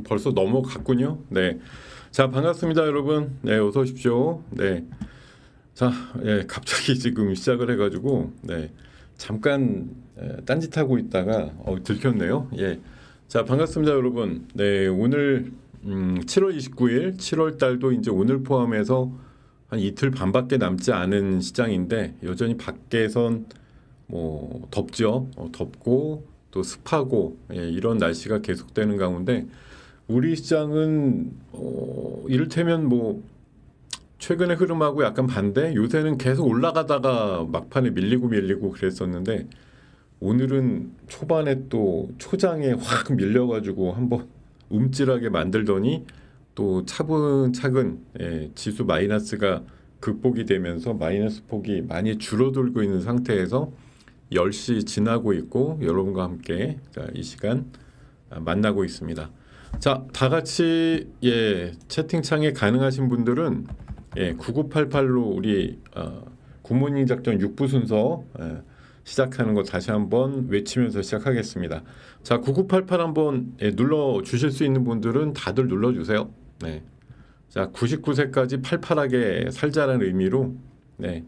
벌써 넘어갔군요. 네. 자, 반갑습니다, 여러분. 네, 어서 오십시오. 네. 자, 갑자기 지금 시작을 해가지고, 네. 잠깐, 딴짓하고 있다가, 들켰네요. 예. 자, 반갑습니다, 여러분. 네, 오늘, 7월 29일, 7월 달도 이제 오늘 포함해서 한 이틀 반밖에 남지 않은 시장인데, 여전히 밖에선 뭐, 덥죠. 덥고, 또 습하고, 이런 날씨가 계속되는 가운데, 우리 시장은 이를테면 뭐 최근의 흐름하고 약간 반대. 요새는 계속 올라가다가 막판에 밀리고 그랬었는데 오늘은 초반에 또 초장에 확 밀려가지고 한번 움찔하게 만들더니 또 차근차근 지수 마이너스가 극복이 되면서 마이너스 폭이 많이 줄어들고 있는 상태에서 10시 지나고 있고 여러분과 함께 이 시간 만나고 있습니다. 자, 다 같이 채팅창에 가능하신 분들은 9988로 우리 굿모닝 작전 6부 순서 시작하는 거 다시 한번 외치면서 시작하겠습니다. 자, 9988 한번 눌러 주실 수 있는 분들은 다들 눌러 주세요. 네. 자, 99세까지 팔팔하게 살자라는 의미로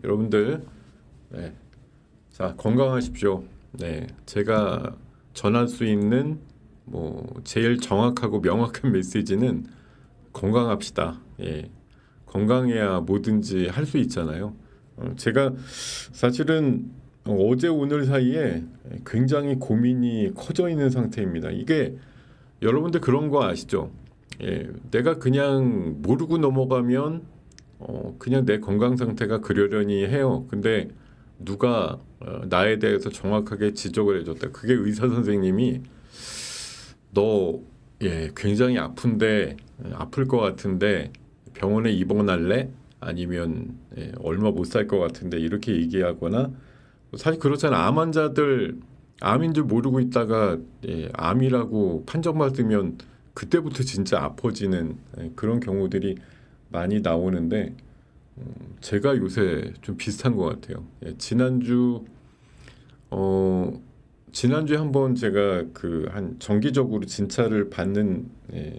여러분들 자, 건강하십시오. 네. 제가 전할 수 있는 뭐 제일 정확하고 명확한 메시지는 건강합시다. 건강해야 뭐든지 할 수 있잖아요. 제가 사실은 어제 오늘 사이에 굉장히 고민이 커져 있는 상태입니다. 이게 여러분들 그런 거 아시죠? 내가 그냥 모르고 넘어가면 그냥 내 건강 상태가 그러려니 해요. 근데 누가 나에 대해서 정확하게 지적을 해줬다. 그게 의사 선생님이 너 굉장히 아픈데 아플 것 같은데 병원에 입원할래? 아니면 얼마 못 살 것 같은데 이렇게 얘기하거나 사실 그렇잖아. 암 환자들 암인 줄 모르고 있다가 암이라고 판정받으면 그때부터 진짜 아파지는 그런 경우들이 많이 나오는데 제가 요새 좀 비슷한 것 같아요. 지난주에 한번 제가 한 정기적으로 진찰을 받는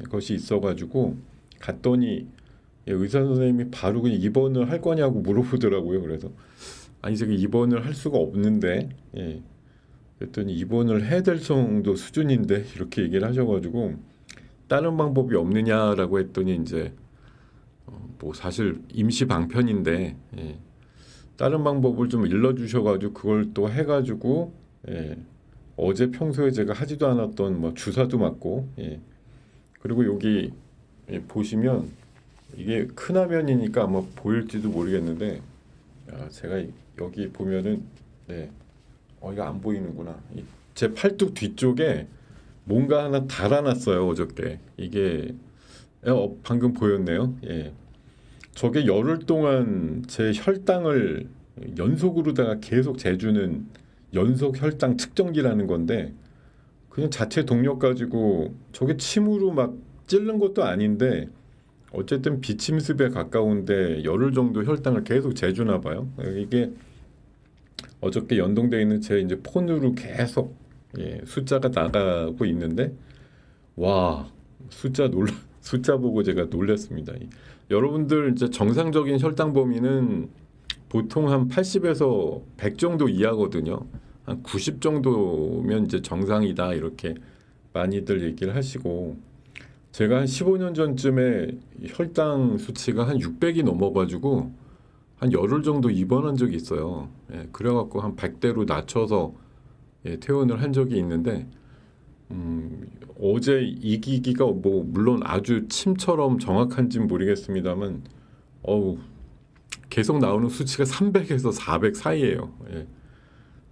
것이 있어가지고 갔더니 의사 선생님이 바로 그냥 입원을 할 거냐고 물어보더라고요. 그래서 아니 제가 입원을 할 수가 없는데 그랬더니 입원을 해야 될 정도 수준인데 이렇게 얘기를 하셔가지고 다른 방법이 없느냐라고 했더니 이제 뭐 사실 임시 방편인데 다른 방법을 좀 일러주셔가지고 그걸 또 해가지고 어제 평소에 제가 하지도 않았던 뭐 주사도 맞고 그리고 여기 보시면 이게 큰 화면이니까 아마 보일지도 모르겠는데 제가 여기 보면은 이거 안 보이는구나. 제 팔뚝 뒤쪽에 뭔가 하나 달아놨어요. 어저께 이게 방금 보였네요. 저게 열흘 동안 제 혈당을 연속으로다가 계속 재주는 연속 혈당 측정기라는 건데 그냥 자체 동력 가지고 저게 침으로 막 찌른 것도 아닌데 어쨌든 비침습에 가까운데 열흘 정도 혈당을 계속 재주나 봐요. 이게 어저께 연동되어 있는 제 이제 폰으로 계속 숫자가 나가고 있는데 와 숫자 보고 제가 놀랐습니다. 여러분들 이제 정상적인 혈당 범위는 보통 한 80에서 100 정도 이하거든요. 한 90 정도면 이제 정상이다 이렇게 많이들 얘기를 하시고 제가 한 15년 전쯤에 혈당 수치가 한 600이 넘어가지고 한 열흘 정도 입원한 적이 있어요. 그래갖고 한 100대로 낮춰서 퇴원을 한 적이 있는데 어제 이 기기가 뭐 물론 아주 침처럼 정확한지는 모르겠습니다만 계속 나오는 수치가 300에서 400 사이예요.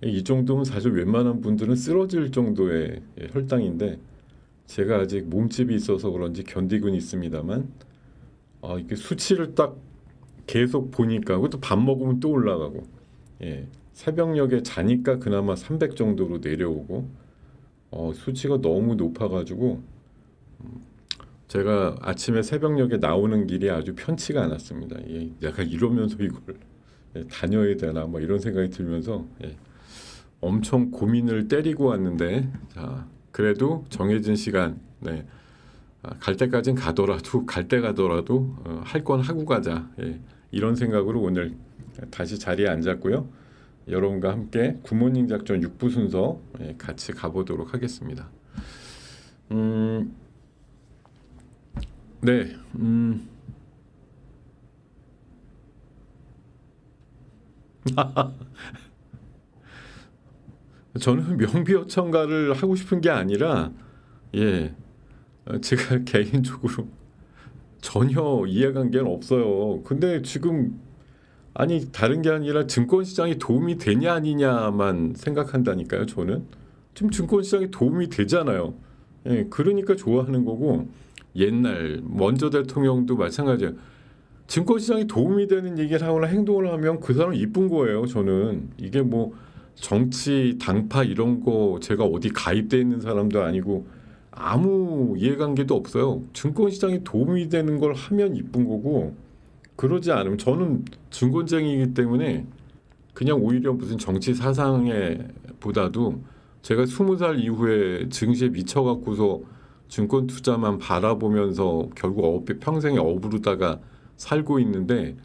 이 정도면 사실 웬만한 분들은 쓰러질 정도의 혈당인데 제가 아직 몸집이 있어서 그런지 견디고는 있습니다만 이게 수치를 딱 계속 보니까 그것도 밥 먹으면 또 올라가고 새벽녘에 자니까 그나마 300 정도로 내려오고 수치가 너무 높아가지고 제가 아침에 새벽녘에 나오는 길이 아주 편치가 않았습니다. 약간 이러면서 이걸 다녀야 되나 뭐 이런 생각이 들면서 엄청 고민을 때리고 왔는데 자 그래도 정해진 시간 갈 때까진 가더라도 갈 때 가더라도 할 건 하고 가자. 예, 이런 생각으로 오늘 다시 자리에 앉았고요. 여러분과 함께 굿모닝 작전 6부 순서 같이 가보도록 하겠습니다. 네, 저는 명비어천가를 하고 싶은 게 아니라 예, 제가 개인적으로 전혀 이해관계는 없어요. 근데 지금 아니 다른 게 아니라 증권시장에 도움이 되냐 아니냐만 생각한다니까요. 저는 지금 증권시장에 도움이 되잖아요. 예, 그러니까 좋아하는 거고 옛날 먼저 대통령도 마찬가지예요. 증권시장에 도움이 되는 얘기를 하거나 행동을 하면 그 사람 이쁜 거예요. 저는 이게 뭐 정치 당파 이런 거 제가 어디 가입돼 있는 사람도 아니고 아무 이해관계도 없어요. 증권시장에 도움이 되는 걸 하면 이쁜 거고 그러지 않으면 저는 증권쟁이이기 때문에 그냥 오히려 무슨 정치 사상에 보다도 제가 20살 이후에 증시에 미쳐갖고서 증권 투자만 바라보면서 결국 평생에 어부르다가 살고 있는데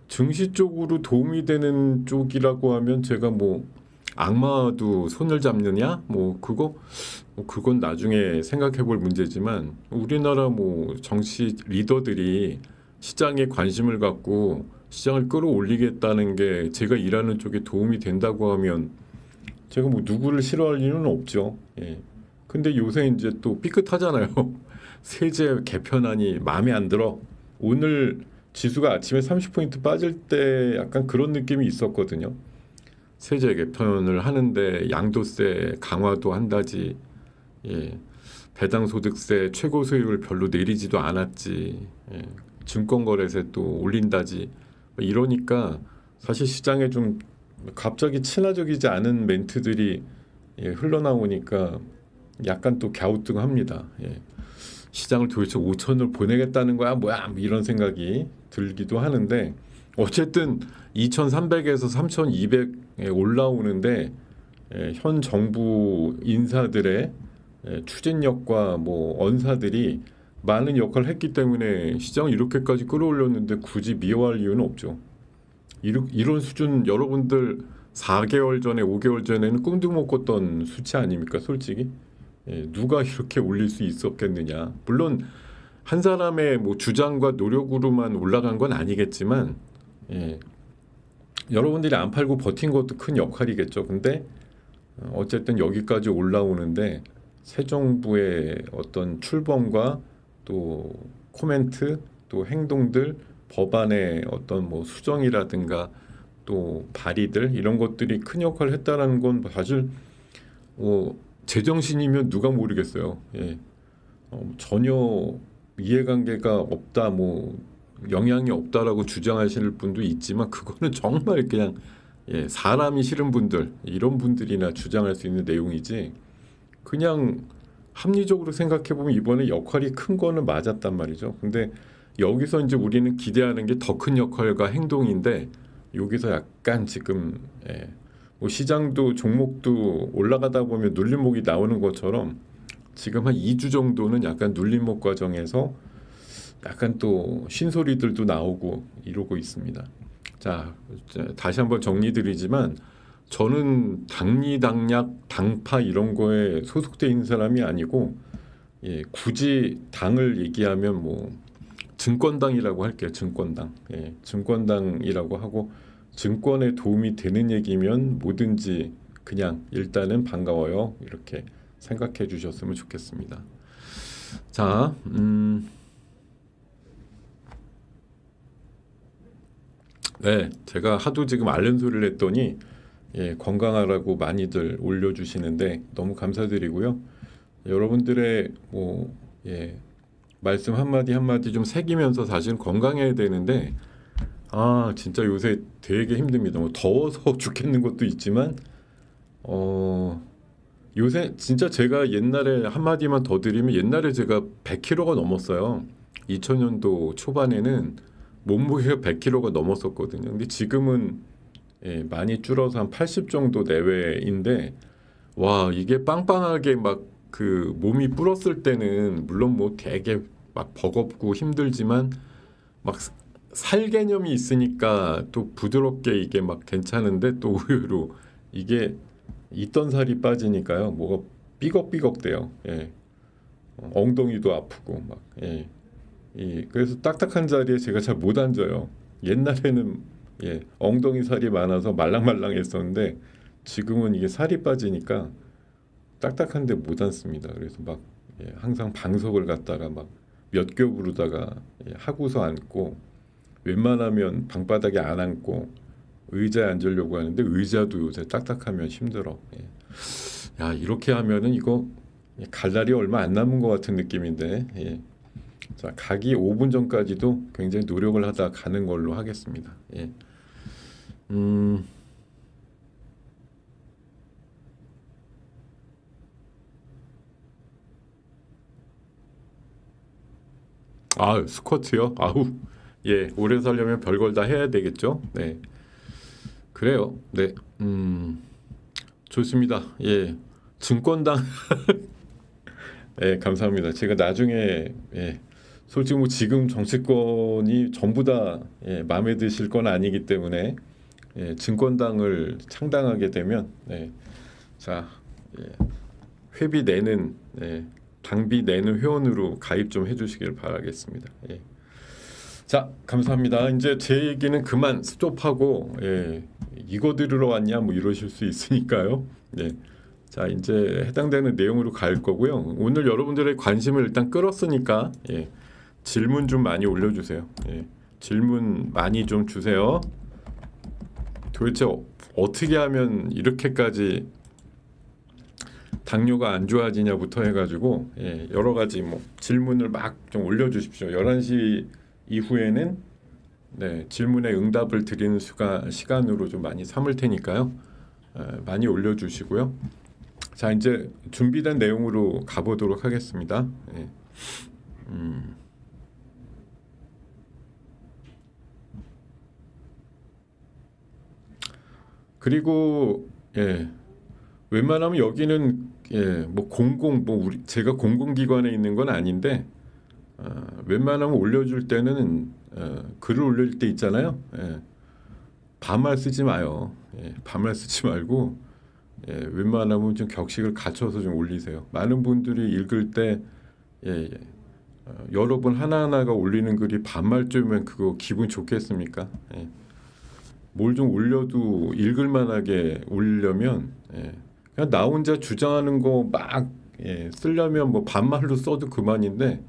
증시 쪽으로 도움이 되는 쪽이라고 하면 제가 뭐 악마도 손을 잡느냐 그건 나중에 생각해 볼 문제지만 우리나라 뭐 정치 리더들이 시장에 관심을 갖고 시장을 끌어올리겠다는 게 제가 일하는 쪽에 도움이 된다고 하면 제가 뭐 누구를 싫어할 이유는 없죠. 예. 근데 요새 이제 또 삐끗하잖아요. 세제 개편안이 마음에 안 들어. 오늘 지수가 아침에 30포인트 빠질 때 약간 그런 느낌이 있었거든요. 세제 개편을 하는데 양도세 강화도 한다지. 예. 배당소득세 최고 수익을 별로 내리지도 않았지. 예. 증권거래세 또 올린다지. 이러니까 사실 시장에 좀 갑자기 친화적이지 않은 멘트들이 흘러나오니까 약간 또 갸우뚱합니다. 예. 시장을 도대체 5천을 보내겠다는 거야 뭐야 이런 생각이 들기도 하는데 어쨌든 2,300에서 3,200에 올라오는데 현 정부 인사들의 추진력과 뭐 언사들이 많은 역할을 했기 때문에 시장을 이렇게까지 끌어올렸는데 굳이 미워할 이유는 없죠. 이런 수준 여러분들 4개월 전에 5개월 전에는 꿈도 못 꿨던 수치 아닙니까 솔직히. 누가 이렇게 올릴 수 있었겠느냐. 물론 한 사람의 뭐 주장과 노력으로만 올라간 건 아니겠지만 여러분들이 안 팔고 버틴 것도 큰 역할이겠죠. 근데 어쨌든 여기까지 올라오는데 새 정부의 어떤 출범과 또 코멘트 또 행동들 법안의 어떤 뭐 수정이라든가 또 발의들 이런 것들이 큰 역할을 했다라는 건 사실 제정신이면 누가 모르겠어요. 예. 전혀 이해관계가 없다, 뭐 영향이 없다라고 주장하시는 분도 있지만 그거는 정말 그냥 사람이 싫은 분들 이런 분들이나 주장할 수 있는 내용이지. 그냥 합리적으로 생각해 보면 이번에 역할이 큰 거는 맞았단 말이죠. 근데 여기서 이제 우리는 기대하는 게 더 큰 역할과 행동인데 여기서 약간 지금 뭐 시장도 종목도 올라가다 보면 눌림목이 나오는 것처럼 지금 한 2주 정도는 약간 눌림목 과정에서 약간 또 신소리들도 나오고 이러고 있습니다. 자, 다시 한번 정리드리지만 저는 당리 당략 당파 이런 거에 소속돼 있는 사람이 아니고 굳이 당을 얘기하면 뭐 증권당이라고 할게요. 증권당. 증권당이라고 하고 증권에 도움이 되는 얘기면 뭐든지 그냥 일단은 반가워요. 이렇게 생각해 주셨으면 좋겠습니다. 자, 네, 제가 하도 지금 앓는 소리를 했더니 건강하라고 많이들 올려주시는데 너무 감사드리고요. 여러분들의 말씀 한마디 한마디 좀 새기면서 사실 건강해야 되는데 진짜 요새 되게 힘듭니다. 뭐 더워서 죽겠는 것도 있지만 요새 진짜 제가 옛날에 한마디만 더 드리면 옛날에 제가 100kg가 넘었어요. 2000년도 초반에는 몸무게가 100kg가 넘었었거든요. 근데 지금은 많이 줄어서 한 80 정도 내외인데 와 이게 빵빵하게 막 그 몸이 불었을 때는 물론 뭐 되게 막 버겁고 힘들지만 막 살 개념이 있으니까 또 부드럽게 이게 막 괜찮은데 또 의외로 이게 있던 살이 빠지니까요. 뭐가 삐걱삐걱대요. 예. 엉덩이도 아프고 막. 예. 그래서 딱딱한 자리에 제가 잘 못 앉아요. 옛날에는 엉덩이 살이 많아서 말랑말랑했었는데 지금은 이게 살이 빠지니까 딱딱한데 못 앉습니다. 그래서 막 항상 방석을 갖다가 막 몇 겹으로다가 하고서 앉고 웬만하면 방바닥에 안 앉고 의자에 앉으려고 하는데 의자도 요새 딱딱하면 힘들어. 야, 이렇게 하면은 이거 갈 날이 얼마 안 남은 것 같은 느낌인데. 자, 가기 5분 전까지도 굉장히 노력을 하다 가는 걸로 하겠습니다. 스쿼트요? 아우, 오래 살려면 별걸 다 해야 되겠죠? 네, 그래요. 네, 좋습니다. 증권당, 감사합니다. 제가 나중에, 솔직히 뭐 지금 정치권이 전부 다 마음에 드실 건 아니기 때문에 증권당을 창당하게 되면, 자, 회비 내는, 당비 내는 회원으로 가입 좀 해주시길 바라겠습니다. 자, 감사합니다. 이제 제 얘기는 그만 스톱하고 이거 들으러 왔냐 뭐 이러실 수 있으니까요. 자, 이제 해당되는 내용으로 갈 거고요. 오늘 여러분들의 관심을 일단 끌었으니까 질문 좀 많이 올려주세요. 질문 많이 좀 주세요. 도대체 어떻게 하면 이렇게까지 당뇨가 안 좋아지냐부터 해가지고 여러 가지 뭐 질문을 막 좀 올려주십시오. 11시 이후에는 질문에 응답을 드리는 시간으로 좀 많이 삼을 테니까요. 많이 올려주시고요. 자, 이제 준비된 내용으로 가보도록 하겠습니다. 그리고 웬만하면 여기는 뭐 제가 공공기관에 있는 건 아닌데 웬만하면 올려줄 때는 글을 올릴 때 있잖아요. 반말 쓰지 마요. 반말 쓰지 말고 웬만하면 좀 격식을 갖춰서 좀 올리세요. 많은 분들이 읽을 때 여러분 하나하나가 올리는 글이 반말쯤이면 그거 기분 좋겠습니까? 뭘 좀 올려도 읽을 만하게 올리려면 그냥 나 혼자 주장하는 거 막 쓰려면 뭐 반말로 써도 그만인데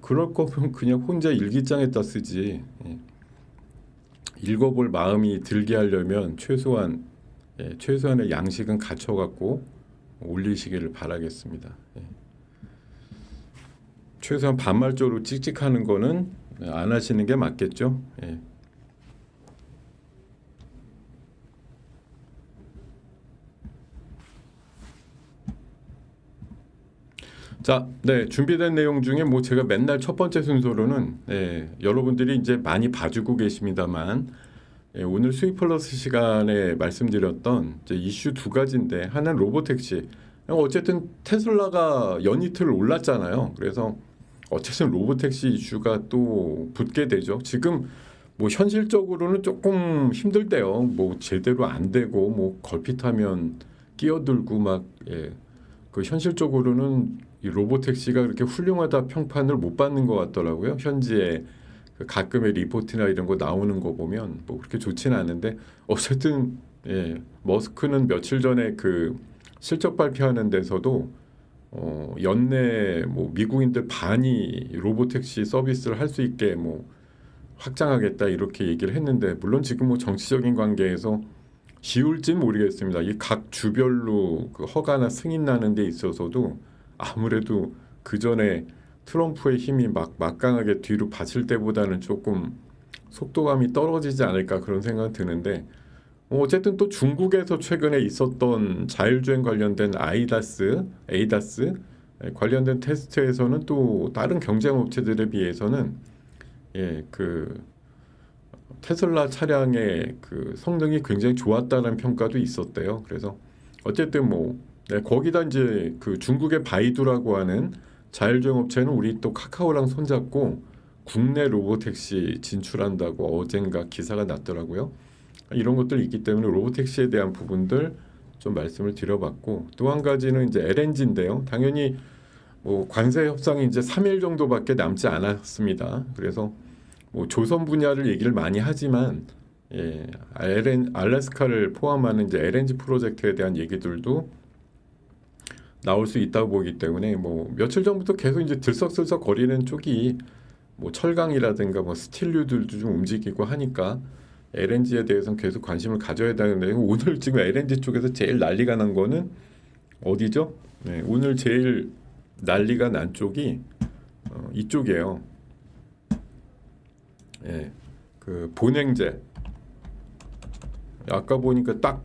그럴 거면 그냥 혼자 일기장에다 쓰지. 읽어볼 마음이 들게 하려면 최소한의 양식은 갖춰갖고 올리시기를 바라겠습니다. 최소한 반말적으로 찍찍하는 거는 안 하시는 게 맞겠죠. 자, 준비된 내용 중에 뭐 제가 맨날 첫 번째 순서로는 여러분들이 이제 많이 봐주고 계십니다만 오늘 수익 플러스 시간에 말씀드렸던 이제 이슈 두 가지인데 하나는 로보택시. 어쨌든 테슬라가 연이틀 올랐잖아요. 그래서 어쨌든 로보택시 이슈가 또 붙게 되죠. 지금 뭐 현실적으로는 조금 힘들대요. 뭐 제대로 안 되고 뭐 걸핏하면 끼어들고 막 그 현실적으로는 이 로보택시가 그렇게 훌륭하다 평판을 못 받는 것 같더라고요. 현지에 그 가끔의 리포트나 이런 거 나오는 거 보면 뭐 그렇게 좋지는 않은데 어쨌든 머스크는 며칠 전에 그 실적 발표하는 데서도 연내 뭐 미국인들 반이 로보택시 서비스를 할 수 있게 뭐 확장하겠다 이렇게 얘기를 했는데 물론 지금 뭐 정치적인 관계에서 쉬울진 모르겠습니다. 이 각 주별로 그 허가나 승인 나는 데 있어서도 아무래도 그 전에 트럼프의 힘이 막강하게 뒤로 받칠 때보다는 조금 속도감이 떨어지지 않을까 그런 생각은 드는데 어쨌든 또 중국에서 최근에 있었던 자율주행 관련된 ADAS 관련된 테스트에서는 또 다른 경쟁 업체들에 비해서는 그 테슬라 차량의 그 성능이 굉장히 좋았다는 평가도 있었대요. 그래서 어쨌든 뭐 네, 거기다 이제 그 중국의 바이두라고 하는 자율주행 업체는 우리 또 카카오랑 손잡고 국내 로보택시 진출한다고 어젠가 기사가 났더라고요. 이런 것들이 있기 때문에 로보택시에 대한 부분들 좀 말씀을 드려봤고, 또 한 가지는 이제 LNG인데요. 당연히 뭐 관세 협상이 이제 3일 정도밖에 남지 않았습니다. 그래서 뭐 조선 분야를 얘기를 많이 하지만 알래스카를 포함하는 이제 LNG 프로젝트에 대한 얘기들도 나올 수 있다고 보기 때문에 뭐 며칠 전부터 계속 이제 들썩들썩 거리는 쪽이 뭐 철강이라든가 뭐 스틸류들도 좀 움직이고 하니까 LNG에 대해서는 계속 관심을 가져야 되는데, 오늘 지금 LNG 쪽에서 제일 난리가 난 거는 어디죠? 네, 오늘 제일 난리가 난 쪽이 이쪽이에요. 예, 그 본행제. 아까 보니까 딱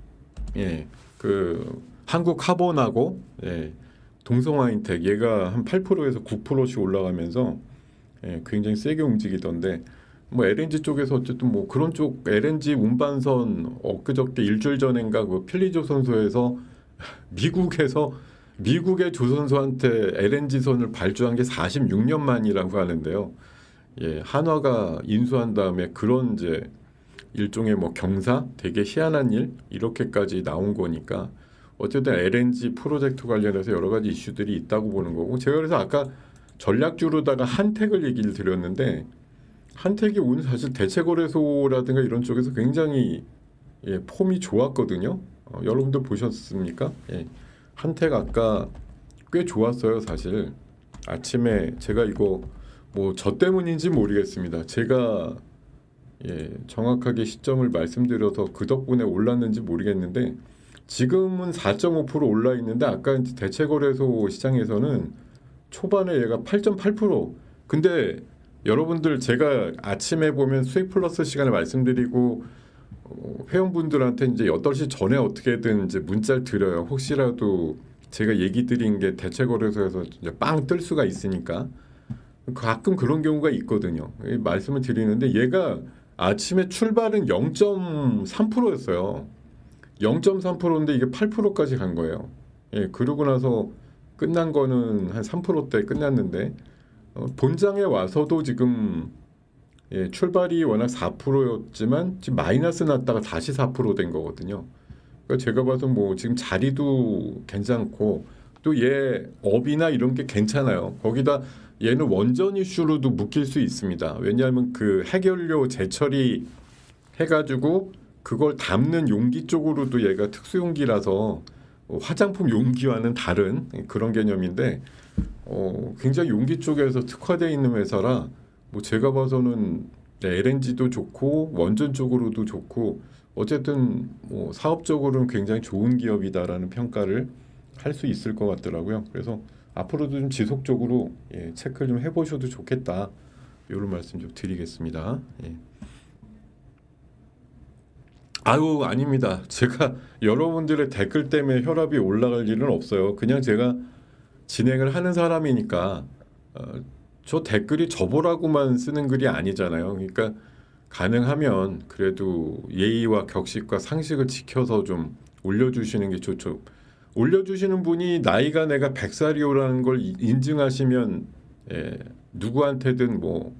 그 한국 카본하고 동성화인텍 얘가 한 8%에서 9%씩 올라가면서 굉장히 세게 움직이던데, 뭐 LNG 쪽에서 어쨌든 뭐 그런 쪽 LNG 운반선 엊그저께 일주일 전인가 그 필리조선소에서 미국의 조선소한테 LNG 선을 발주한 게 46년 만이라고 하는데요. 한화가 인수한 다음에 그런 이제 일종의 뭐 경사, 되게 희한한 일 이렇게까지 나온 거니까 어쨌든 LNG 프로젝트 관련해서 여러 가지 이슈들이 있다고 보는 거고, 제가 그래서 아까 전략주로다가 한택을 얘기를 드렸는데, 한택이 오늘 사실 대체거래소라든가 이런 쪽에서 굉장히 폼이 좋았거든요. 여러분들 보셨습니까? 한택 아까 꽤 좋았어요. 사실 아침에 제가 이거 뭐 저 때문인지 모르겠습니다. 제가 정확하게 시점을 말씀드려서 그 덕분에 올랐는지 모르겠는데, 지금은 4.5% 올라 있는데 아까 대체거래소 시장에서는 초반에 얘가 8.8%. 근데 여러분들 제가 아침에 보면 수익 플러스 시간에 말씀드리고 회원분들한테 이제 8시 전에 어떻게든 이제 문자를 드려요. 혹시라도 제가 얘기 드린 게 대체거래소에서 빵 뜰 수가 있으니까. 가끔 그런 경우가 있거든요. 말씀을 드리는데 얘가 아침에 출발은 0.3%였어요. 0.3%인데 이게 8%까지 간 거예요. 그러고 나서 끝난 거는 한 3%대 끝났는데, 본장에 와서도 지금 출발이 워낙 4%였지만 지금 마이너스 났다가 다시 4% 된 거거든요. 그러니까 제가 봐서 뭐 지금 자리도 괜찮고 또 얘 업이나 이런 게 괜찮아요. 거기다 얘는 원전 이슈로도 묶일 수 있습니다. 왜냐하면 그 핵연료 재처리 해가지고 그걸 담는 용기 쪽으로도 얘가 특수용기라서 화장품 용기와는 다른 그런 개념인데, 굉장히 용기 쪽에서 특화되어 있는 회사라 뭐 제가 봐서는 LNG도 좋고 원전 쪽으로도 좋고 어쨌든 뭐 사업적으로는 굉장히 좋은 기업이다라는 평가를 할 수 있을 것 같더라고요. 그래서 앞으로도 좀 지속적으로 체크를 좀 해보셔도 좋겠다, 이런 말씀 좀 드리겠습니다. 아유, 아닙니다. 제가 여러분들의 댓글 때문에 혈압이 올라갈 일은 없어요. 그냥 제가 진행을 하는 사람이니까 저 댓글이 저보라고만 쓰는 글이 아니잖아요. 그러니까 가능하면 그래도 예의와 격식과 상식을 지켜서 좀 올려주시는 게 좋죠. 올려주시는 분이 나이가 내가 100살이오라는 걸 인증하시면 누구한테든 뭐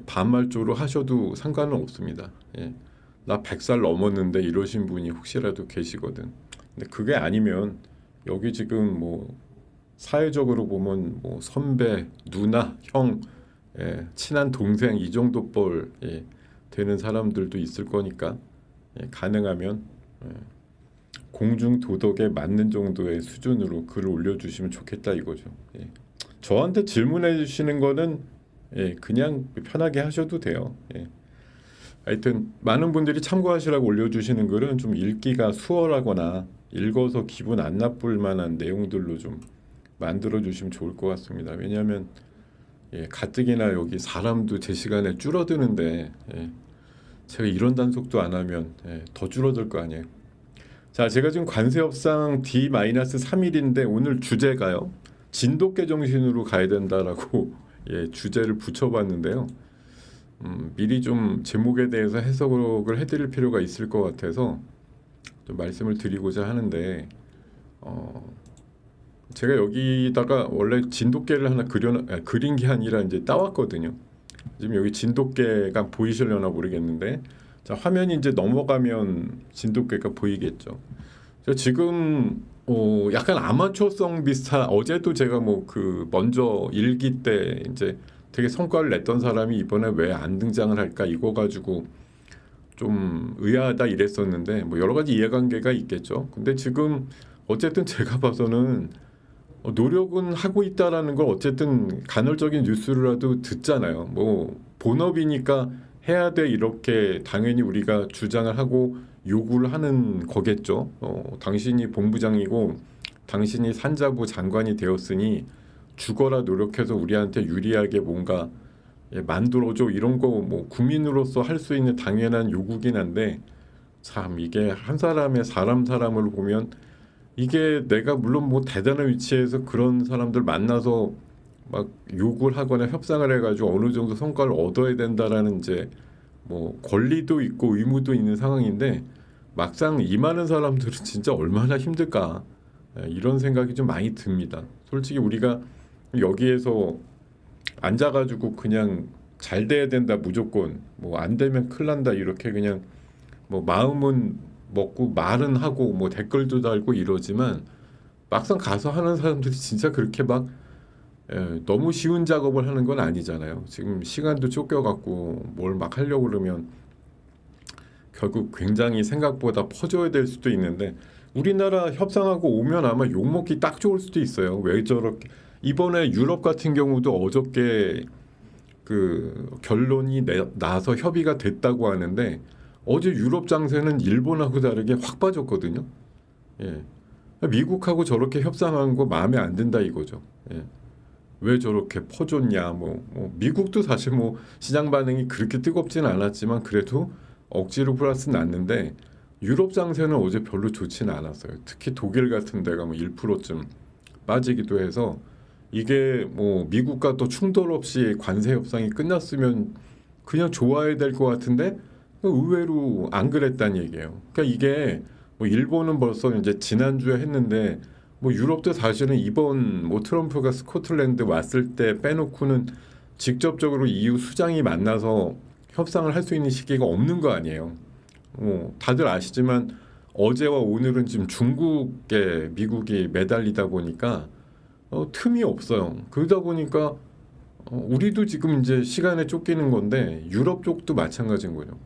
반말조로 하셔도 상관은 없습니다. 나 100살 넘었는데 이러신 분이 혹시라도 계시거든. 근데 그게 아니면 여기 지금 뭐 사회적으로 보면 뭐 선배, 누나, 형, 친한 동생 이 정도 뻘 되는 사람들도 있을 거니까 가능하면 공중 도덕에 맞는 정도의 수준으로 글을 올려주시면 좋겠다 이거죠. 저한테 질문해 주시는 거는 그냥 편하게 하셔도 돼요. 하여튼 많은 분들이 참고하시라고 올려주시는 글은 좀 읽기가 수월하거나 읽어서 기분 안 나쁠 만한 내용들로 좀 만들어 주시면 좋을 것 같습니다. 왜냐하면 가뜩이나 여기 사람도 제 시간에 줄어드는데 제가 이런 단속도 안 하면 더 줄어들 거 아니에요. 자, 제가 지금 관세 협상 D-3일인데 오늘 주제가요, 진돗개 정신으로 가야 된다라고 주제를 붙여봤는데요. 미리 좀 제목에 대해서 해석을 해드릴 필요가 있을 것 같아서 좀 말씀을 드리고자 하는데, 제가 여기다가 원래 진돗개를 하나 그린 게 아니라 이제 따왔거든요. 지금 여기 진돗개가 보이시려나 모르겠는데, 자, 화면이 이제 넘어가면 진돗개가 보이겠죠. 그래서 지금 약간 아마추어성 비슷한, 어제도 제가 뭐 그 먼저 일기 때 이제 되게 성과를 냈던 사람이 이번에 왜 안 등장을 할까 이거 가지고 좀 의아하다 이랬었는데, 뭐 여러 가지 이해관계가 있겠죠. 근데 지금 어쨌든 제가 봐서는 노력은 하고 있다라는 걸 어쨌든 간헐적인 뉴스라도 듣잖아요. 뭐 본업이니까 해야 돼 이렇게 당연히 우리가 주장을 하고 요구를 하는 거겠죠. 당신이 본부장이고 당신이 산자부 장관이 되었으니 죽어라 노력해서 우리한테 유리하게 뭔가 만들어줘, 이런 거 뭐 국민으로서 할 수 있는 당연한 요구긴 한데, 참 이게 한 사람의 사람을 보면 이게 내가 물론 뭐 대단한 위치에서 그런 사람들 만나서 막 욕을 하거나 협상을 해가지고 어느 정도 성과를 얻어야 된다라는 이제 뭐 권리도 있고 의무도 있는 상황인데, 막상 임하는 사람들은 진짜 얼마나 힘들까, 이런 생각이 좀 많이 듭니다. 솔직히 우리가 여기에서 앉아가지고 그냥 잘 돼야 된다 무조건, 뭐 안 되면 큰일 난다 이렇게 그냥 뭐 마음은 먹고 말은 하고 뭐 댓글도 달고 이러지만, 막상 가서 하는 사람들이 진짜 그렇게 막 너무 쉬운 작업을 하는 건 아니잖아요. 지금 시간도 쫓겨갖고 뭘 막 하려고 그러면 결국 굉장히 생각보다 퍼져야 될 수도 있는데, 우리나라 협상하고 오면 아마 욕먹기 딱 좋을 수도 있어요. 왜 저렇게, 이번에 유럽 같은 경우도 어저께 그 결론이 나서 협의가 됐다고 하는데, 어제 유럽 장세는 일본하고 다르게 확 빠졌거든요. 예. 미국하고 저렇게 협상한 거 마음에 안 든다 이거죠. 예. 왜 저렇게 퍼졌냐, 뭐 미국도 사실 뭐 시장 반응이 그렇게 뜨겁지는 않았지만 그래도 억지로 플러스 났는데, 유럽 장세는 어제 별로 좋지는 않았어요. 특히 독일 같은 데가 뭐 1%쯤 빠지기도 해서, 이게 뭐 미국과 또 충돌 없이 관세 협상이 끝났으면 그냥 좋아야 될 것 같은데 의외로 안 그랬다는 얘기예요. 그러니까 이게 뭐 일본은 벌써 이제 지난주에 했는데, 뭐 유럽도 사실은 이번 뭐 트럼프가 스코틀랜드 왔을 때 빼놓고는 직접적으로 EU 수장이 만나서 협상을 할 수 있는 시기가 없는 거 아니에요. 다들 아시지만 어제와 오늘은 지금 중국에 미국이 매달리다 보니까 틈이 없어요. 그러다 보니까 우리도 지금 이제 시간에 쫓기는 건데 유럽 쪽도 마찬가지인 거죠.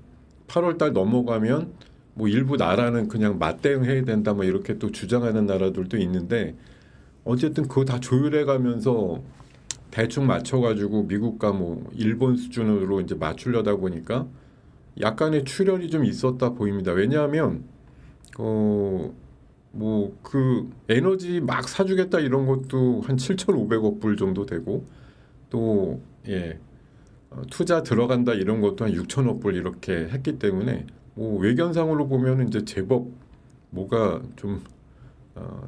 8월 달 넘어가면 뭐 일부 나라는 그냥 맞대응해야 된다 뭐 이렇게 또 주장하는 나라들도 있는데, 어쨌든 그거 다 조율해 가면서 대충 맞춰가지고 미국과 뭐 일본 수준으로 이제 맞추려다 보니까 약간의 출혈이 좀 있었다 보입니다. 왜냐하면 뭐 그 에너지 막 사주겠다 이런 것도 한 7,500억 불 정도 되고, 또 투자 들어간다 이런 것도 한 6천억 불 이렇게 했기 때문에 뭐 외견상으로 보면 이제 제법 뭐가 좀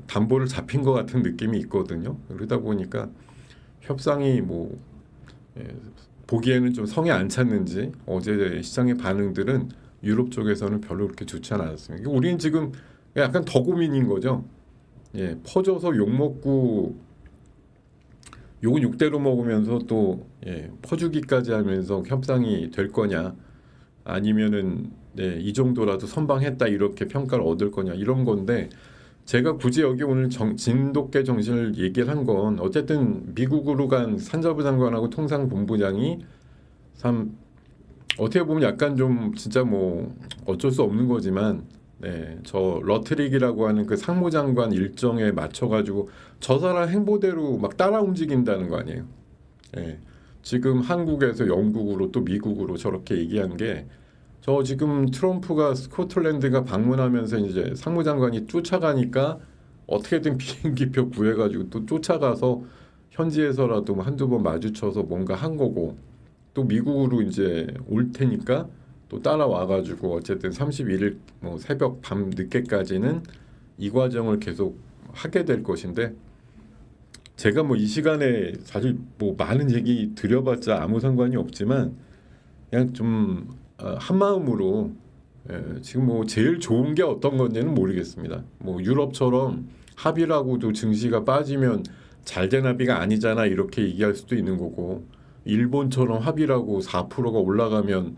담보를 잡힌 것 같은 느낌이 있거든요. 그러다 보니까 협상이 뭐 보기에는 좀 성에 안 찼는지 어제 시장의 반응들은 유럽 쪽에서는 별로 그렇게 좋지 않았습니다. 우리는 지금 약간 더 고민인 거죠. 퍼져서 욕 먹고 욕은 욕대로 먹으면서 또 퍼주기까지 하면서 협상이 될 거냐, 아니면은 이 정도라도 선방했다 이렇게 평가를 얻을 거냐, 이런 건데, 제가 굳이 여기 오늘 진돗개 정신을 얘기를 한 건 어쨌든 미국으로 간 산자부 장관하고 통상본부장이 참 어떻게 보면 약간 좀 진짜 뭐 어쩔 수 없는 거지만, 저 러트릭이라고 하는 그 상무장관 일정에 맞춰가지고 저 사람 행보대로 막 따라 움직인다는 거 아니에요. 지금 한국에서 영국으로 또 미국으로 저렇게 얘기한 게, 저 지금 트럼프가 스코틀랜드가 방문하면서 이제 상무장관이 쫓아가니까 어떻게든 비행기표 구해가지고 또 쫓아가서 현지에서라도 한두 번 마주쳐서 뭔가 한 거고, 또 미국으로 이제 올 테니까 또 따라와가지고 어쨌든 31일 뭐 새벽 밤 늦게까지는 이 과정을 계속 하게 될 것인데, 제가 뭐 이 시간에 사실 뭐 많은 얘기 드려봤자 아무 상관이 없지만 그냥 좀 한마음으로 지금 뭐 제일 좋은 게 어떤 건지는 모르겠습니다. 뭐 유럽처럼 합의라고도 증시가 빠지면 잘된 합의가 아니잖아 이렇게 얘기할 수도 있는 거고 일본처럼 합의라고 4%가 올라가면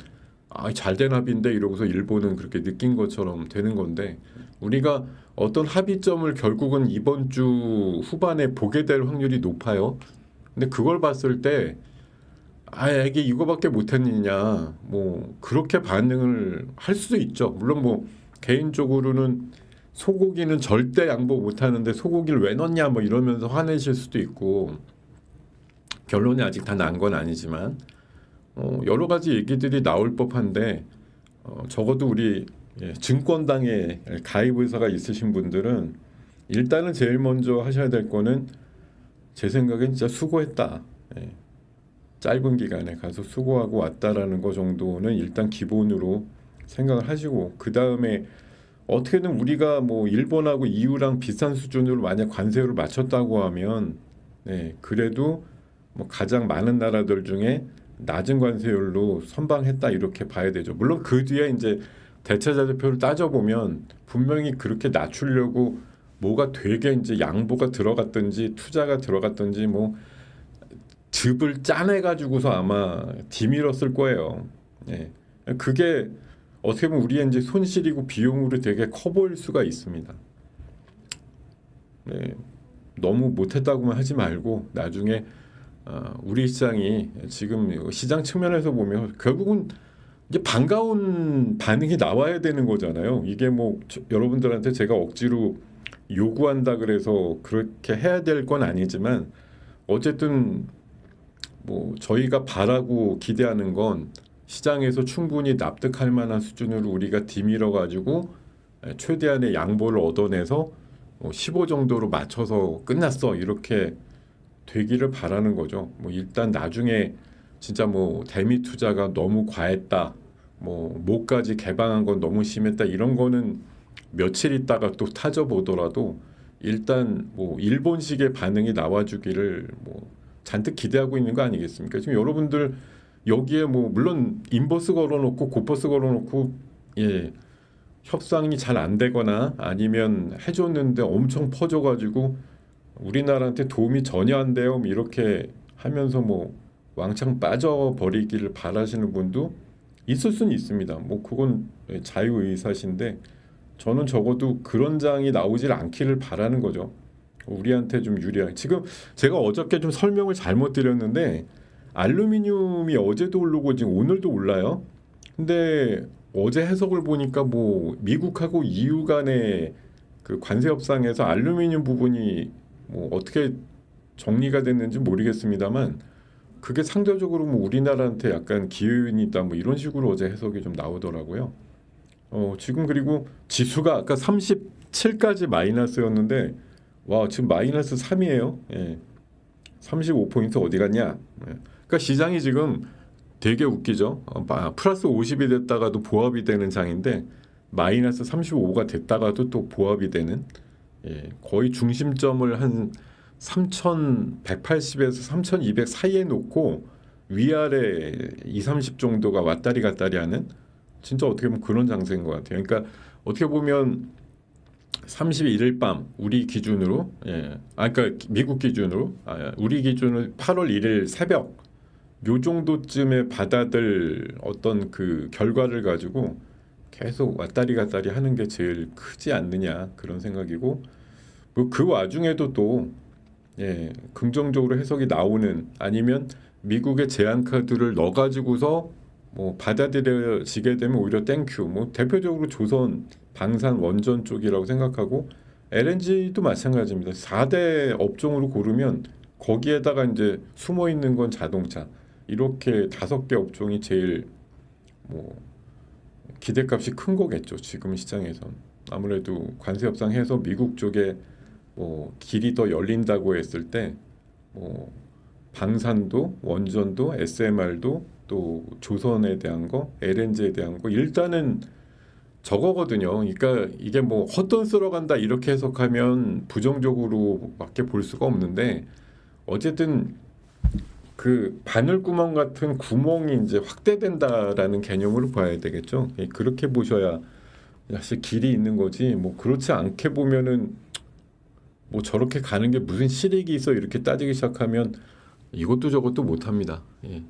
잘된 합의인데 이러고서 일본은 그렇게 느낀 것처럼 되는 건데 우리가 어떤 합의점을 결국은 이번 주 후반에 보게 될 확률이 높아요. 근데 그걸 봤을 때 이게 이거밖에 못했느냐 뭐 그렇게 반응을 할 수도 있죠. 물론 뭐 개인적으로는 소고기는 절대 양보 못하는데 소고기를 왜 넣냐 뭐 이러면서 화내실 수도 있고 결론이 아직 다 난 건 아니지만 여러 가지 얘기들이 나올 법한데 적어도 우리 증권당에 가입 의사가 있으신 분들은 일단은 제일 먼저 하셔야 될 거는 제 생각엔 진짜 수고했다. 짧은 기간에 가서 수고하고 왔다라는 거 정도는 일단 기본으로 생각을 하시고 그 다음에 어떻게든 우리가 뭐 일본하고 EU랑 비슷한 수준으로 만약 관세율을 맞췄다고 하면 그래도 뭐 가장 많은 나라들 중에 낮은 관세율로 선방했다 이렇게 봐야 되죠. 물론 그 뒤에 이제 대체자재표를 따져보면 분명히 그렇게 낮추려고 뭐가 되게 이제 양보가 들어갔든지 투자가 들어갔든지 뭐 즙을 짜내가지고서 아마 뒤밀었을 거예요. 그게 어떻게 보면 우리의 이제 손실이고 비용으로 되게 커 보일 수가 있습니다. 너무 못했다고만 하지 말고 나중에 우리 시장이 지금 시장 측면에서 보면 결국은 이제 반가운 반응이 나와야 되는 거잖아요. 이게 뭐 여러분들한테 제가 억지로 요구한다 그래서 그렇게 해야 될 건 아니지만 어쨌든 뭐 저희가 바라고 기대하는 건 시장에서 충분히 납득할 만한 수준으로 우리가 뒤밀어 가지고 최대한의 양보를 얻어내서 15 정도로 맞춰서 끝났어 이렇게 되기를 바라는 거죠. 뭐 일단 나중에 진짜 뭐 대미 투자가 너무 과했다, 뭐 뭐까지 개방한 건 너무 심했다 이런 거는 며칠 있다가 또 타져보더라도 일단 뭐 일본식의 반응이 나와주기를 뭐 잔뜩 기대하고 있는 거 아니겠습니까? 지금 여러분들 여기에 뭐 물론 인버스 걸어놓고 고퍼스 걸어놓고 협상이 잘 안 되거나 아니면 해줬는데 엄청 퍼져가지고 우리나라한테 도움이 전혀 안 돼요. 이렇게 하면서 뭐 왕창 빠져버리기를 바라시는 분도 있을 수는 있습니다. 뭐 그건 자유의사신데 저는 적어도 그런 장이 나오질 않기를 바라는 거죠. 우리한테 좀 유리한. 지금 제가 어저께 좀 설명을 잘못 드렸는데 알루미늄이 어제도 오르고 지금 오늘도 올라요. 근데 어제 해석을 보니까 뭐 미국하고 EU 간의 그 관세 협상에서 알루미늄 부분이 뭐 어떻게 정리가 됐는지 모르겠습니다만 그게 상대적으로 뭐 우리나라한테 약간 기회이다 뭐 이런 식으로 어제 해석이 좀 나오더라고요. 지금 그리고 지수가 아까 37까지 마이너스였는데 와 지금 마이너스 3이에요. 35포인트 어디 갔냐? 그러니까 시장이 지금 되게 웃기죠. 플러스 50이 됐다가도 보합이 되는 장인데 마이너스 35가 됐다가도 또 보합이 되는 거의 중심점을 한 3,180에서 3,200 사이에 놓고 위아래 2, 30 정도가 왔다리 갔다리 하는 진짜 어떻게 보면 그런 장세인 것 같아요. 그러니까 어떻게 보면 31일 밤 우리 기준으로 그러니까 미국 기준으로 우리 기준으로 8월 1일 새벽 요 정도쯤에 받아들 어떤 그 결과를 가지고 계속 왔다리 갔다리 하는 게 제일 크지 않느냐 그런 생각이고 뭐 그 와중에도 또 긍정적으로 해석이 나오는 아니면 미국의 제한 카드를 넣어가지고서 뭐 받아들여지게 되면 오히려 땡큐 뭐 대표적으로 조선 방산 원전 쪽이라고 생각하고 LNG도 마찬가지입니다. 4대 업종으로 고르면 거기에다가 이제 숨어 있는 건 자동차 이렇게 5개 업종이 제일 뭐 기대값이 큰 거겠죠. 지금 시장에선 아무래도 관세 협상해서 미국 쪽에 뭐 길이 더 열린다고 했을 때 뭐 방산도 원전도 SMR도 또 조선에 대한 거 LNG에 대한 거 일단은 저거거든요. 그러니까 이게 뭐 헛돈 쓰러 간다 이렇게 해석하면 부정적으로밖에 볼 수가 없는데 어쨌든 그 바늘구멍 같은 구멍이 이제 확대된다라는 개념으로 봐야 되겠죠. 그렇게 보셔야 사실 길이 있는 거지. 뭐 그렇지 않게 보면은 뭐 저렇게 가는 게 무슨 실익이 있어 이렇게 따지기 시작하면 이것도 저것도 못합니다. 예.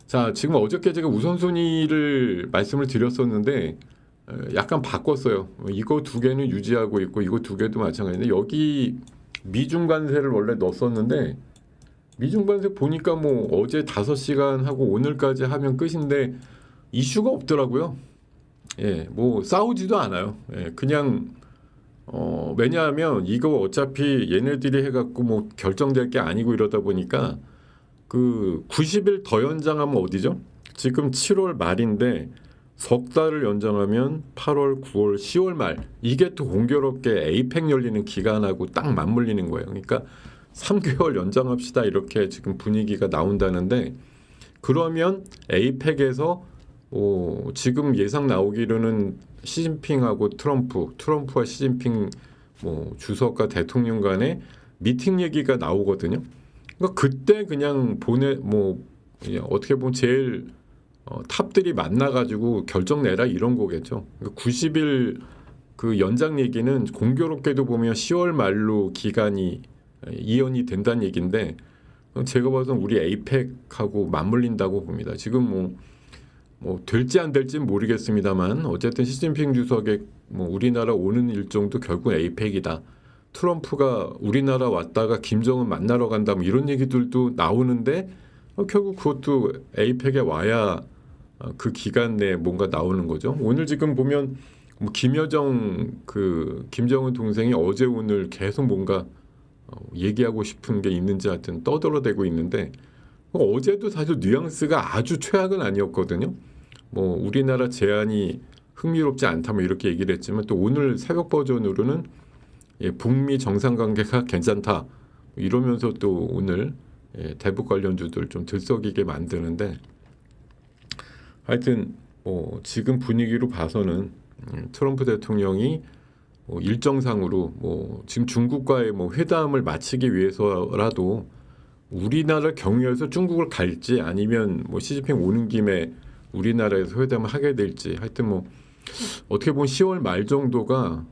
자, 지금 어저께 제가 우선순위를 말씀을 드렸었는데 약간 바꿨어요. 이거 두 개는 유지하고 있고 이거 두 개도 마찬가지인데 여기 미중 관세를 원래 넣었었는데 미중 관세 보니까 뭐 어제 5시간 하고 오늘까지 하면 끝인데 이슈가 없더라고요. 예, 뭐 싸우지도 않아요. 예, 그냥 왜냐하면 이거 어차피 얘네들이 해갖고 뭐 결정될 게 아니고 이러다 보니까 그 90일 더 연장하면 어디죠? 지금 7월 말인데 석 달을 연장하면 8월, 9월, 10월 말 이게 또 공교롭게 에이펙 열리는 기간하고 딱 맞물리는 거예요. 그러니까 3개월 연장합시다 이렇게 지금 분위기가 나온다는데 그러면 에이펙에서 지금 예상 나오기로는 시진핑하고 트럼프와 시진핑 뭐 주석과 대통령 간의 미팅 얘기가 나오거든요. 그러니까 그때 그냥 어떻게 보면 제일 탑들이 만나가지고 결정 내라 이런 거겠죠. 그러니까 90일 그 연장 얘기는 공교롭게도 보면 10월 말로 기간이 이연이 된다는 얘기인데 제가 봐서는 우리 에이펙하고 맞물린다고 봅니다. 지금 뭐 될지 안 될지는 모르겠습니다만 어쨌든 시진핑 주석의 뭐 우리나라 오는 일정도 결국 에이펙이다. 트럼프가 우리나라 왔다가 김정은 만나러 간다 뭐 이런 얘기들도 나오는데 결국 그것도 에이펙에 와야 그 기간 내에 뭔가 나오는 거죠. 오늘 지금 보면 뭐 김정은 동생이 어제 오늘 계속 뭔가 얘기하고 싶은 게 있는지 하여튼 떠들어대고 있는데 어제도 사실 뉘앙스가 아주 최악은 아니었거든요. 뭐 우리나라 제안이 흥미롭지 않다 뭐 이렇게 얘기를 했지만 또 오늘 새벽 버전으로는 북미 정상관계가 괜찮다 이러면서 또 오늘 대북 관련주들 좀 들썩이게 만드는데 하여튼 지금 분위기로 봐서는 트럼프 대통령이 일정상으로 지금 중국과의 회담을 마치기 위해서라도 우리나라 경유해서 중국을 갈지 아니면 시진핑 오는 김에 우리나라에서 회담을 하게 될지 하여튼 어떻게 보면 10월 말 정도가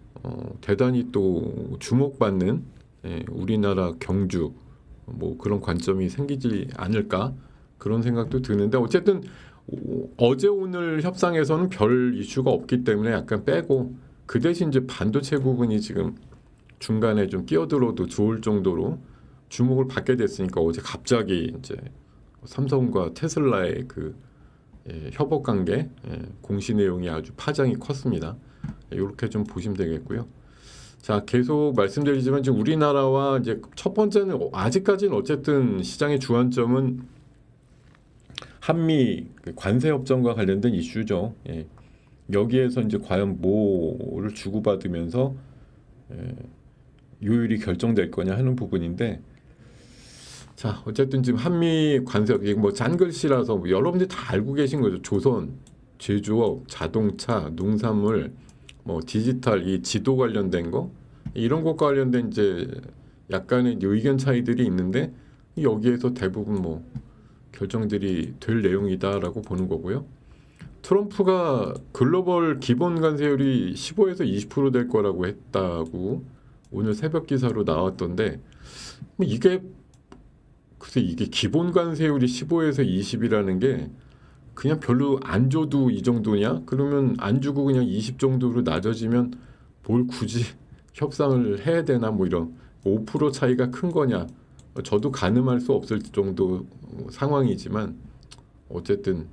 대단히 또 주목받는 우리나라 경주 그런 관점이 생기지 않을까 그런 생각도 드는데 어쨌든 어제 오늘 협상에서는 별 이슈가 없기 때문에 약간 빼고 그 대신 이제 반도체 부분이 지금 중간에 좀 끼어들어도 좋을 정도로 주목을 받게 됐으니까 어제 갑자기 이제 삼성과 테슬라의 그 협업 관계 공시 내용이 아주 파장이 컸습니다. 이렇게 좀 보시면 되겠고요. 자, 계속 말씀드리지만 지금 우리나라와 이제 첫 번째는 아직까지는 어쨌든 시장의 주안점은 한미 관세 협정과 관련된 이슈죠. 여기에서 이제 과연 뭐를 주고받으면서 요율이 결정될 거냐 하는 부분인데, 자 어쨌든 지금 한미 관세 잔글씨라서 여러분들이 다 알고 계신 거죠. 조선, 제조업, 자동차, 농산물, 디지털 이 지도 관련된 거 이런 것과 관련된 이제 약간의 의견 차이들이 있는데 여기에서 대부분 결정들이 될 내용이다라고 보는 거고요. 트럼프가 글로벌 기본 관세율이 15에서 20% 될 거라고 했다고 오늘 새벽 기사로 나왔던데 이게 기본 관세율이 15에서 20이라는 게 그냥 별로 안 줘도 이 정도냐? 그러면 안 주고 그냥 20 정도로 낮아지면 뭘 굳이 협상을 해야 되나 이런 5% 차이가 큰 거냐? 저도 가늠할 수 없을 정도 상황이지만 어쨌든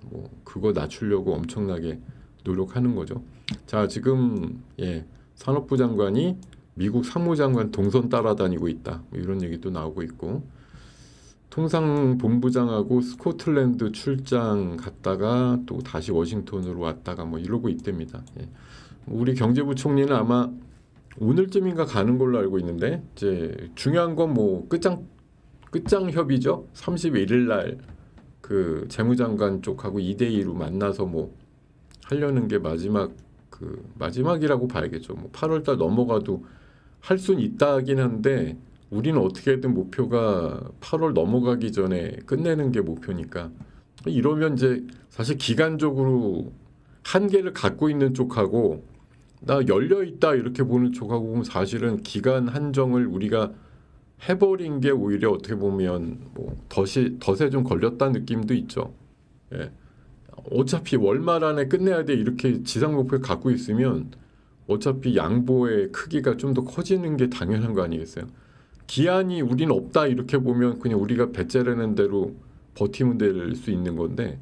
그거 낮추려고 엄청나게 노력하는 거죠. 자, 지금 산업부 장관이 미국 상무장관 동선 따라다니고 있다. 이런 얘기도 나오고 있고 통상본부장하고 스코틀랜드 출장 갔다가 또 다시 워싱턴으로 왔다가 이러고 있답니다. 우리 경제부총리는 아마 오늘쯤인가 가는 걸로 알고 있는데 이제 중요한 건 끝장 협의죠. 31일 날 그 재무장관 쪽하고 2대2로 만나서 하려는 게 마지막이라고 봐야겠죠. 8월 달 넘어가도 할 수는 있다긴 한데 우리는 어떻게든 목표가 8월 넘어가기 전에 끝내는 게 목표니까 이러면 이제 사실 기간적으로 한계를 갖고 있는 쪽하고 나 열려 있다 이렇게 보는 쪽하고 보면 사실은 기간 한정을 우리가 해버린 게 오히려 어떻게 보면 뭐 덫에 좀 걸렸다는 느낌도 있죠. 예. 어차피 월말 안에 끝내야 돼 이렇게 지상 목표 갖고 있으면 어차피 양보의 크기가 좀 더 커지는 게 당연한 거 아니겠어요? 기한이 우린 없다 이렇게 보면 그냥 우리가 배째라는 대로 버티면 될 수 있는 건데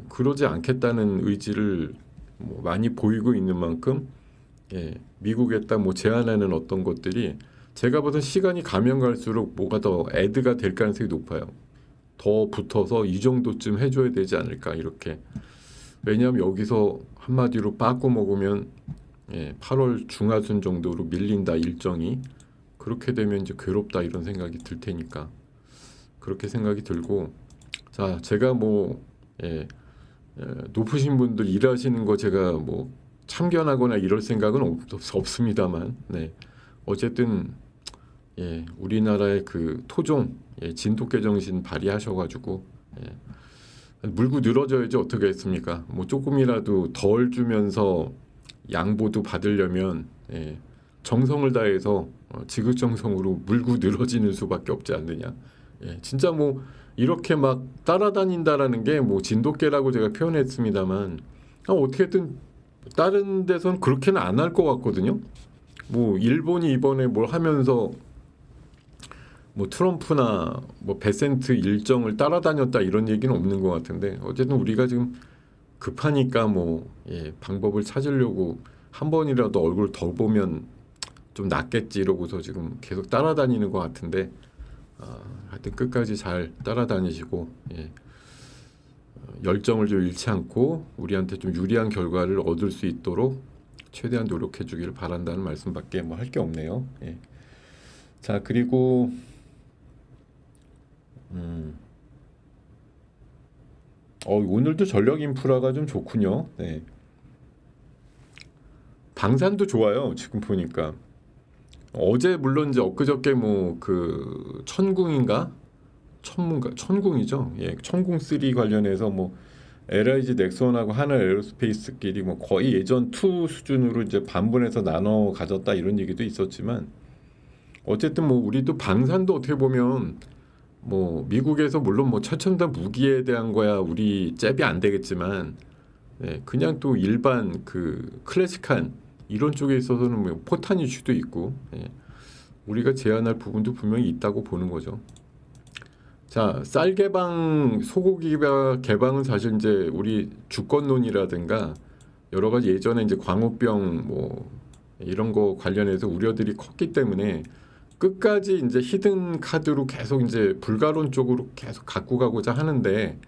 그러지 않겠다는 의지를 뭐 많이 보이고 있는 만큼 예, 미국에다 뭐 제안하는 어떤 것들이 제가 보던 시간이 가면 갈수록 뭐가 더 애드가 될 가능성이 높아요. 더 붙어서 이 정도쯤 해줘야 되지 않을까 이렇게. 왜냐하면 여기서 한마디로 빠꾸 먹으면 예, 8월 중하순 정도로 밀린다 일정이. 그렇게 되면 이제 괴롭다 이런 생각이 들 테니까 그렇게 생각이 들고 자 제가 뭐 예, 높으신 분들 일하시는 거 제가 뭐 참견하거나 이럴 생각은 없습니다만 네. 어쨌든 예, 우리나라의 그 토종 예, 진돗개 정신 발휘하셔가지고 예, 물고 늘어져야지 어떻게 했습니까? 뭐 조금이라도 덜 주면서 양보도 받으려면 예, 정성을 다해서 지극정성으로 물고 늘어지는 수밖에 없지 않느냐. 예, 진짜 뭐 이렇게 막 따라다닌다라는 게 뭐 진돗개라고 제가 표현했습니다만 어떻게든 다른 데선 그렇게는 안 할 것 같거든요. 뭐 일본이 이번에 뭘 하면서 뭐 트럼프나 뭐 베센트 일정을 따라다녔다 이런 얘기는 없는 것 같은데 어쨌든 우리가 지금 급하니까 뭐 예, 방법을 찾으려고 한 번이라도 얼굴 더 보면 좀 낫겠지 이러고서 지금 계속 따라다니는 것 같은데 하여튼 끝까지 잘 따라다니시고 예, 열정을 좀 잃지 않고 우리한테 좀 유리한 결과를 얻을 수 있도록 최대한 노력해 주기를 바란다는 말씀밖에 뭐 할 게 없네요. 예. 자 그리고 오늘도 전력 인프라가 좀 좋군요. 네. 방산도 좋아요. 지금 보니까 어제 물론 이제 엊그저께 뭐 그 천궁이죠. 예, 천궁 3 관련해서 뭐 LIG 넥슨하고 하나 에어로스페이스끼리 뭐 거의 예전 2 수준으로 이제 반분해서 나눠 가졌다 이런 얘기도 있었지만 어쨌든 뭐 우리도 방산도 어떻게 보면 뭐 미국에서 물론 뭐 최첨단 무기에 대한 거야 우리 잽이 안 되겠지만 예, 그냥 또 일반 그 클래식한 이런 쪽에 있어서는 뭐 포탄 이슈도 있고 예, 우리가 제한할 부분도 분명히 있다고 보는 거죠. 자, 쌀 개방, 소고기 개방은 사실 이제 우리 주권론이라든가 여러 가지 예전에 이제 광우병 뭐 이런 거 관련해서 우려들이 컸기 때문에 끝까지 이제 히든 카드로 계속 이제 불가론 쪽으로 계속 갖고 가고자 하는데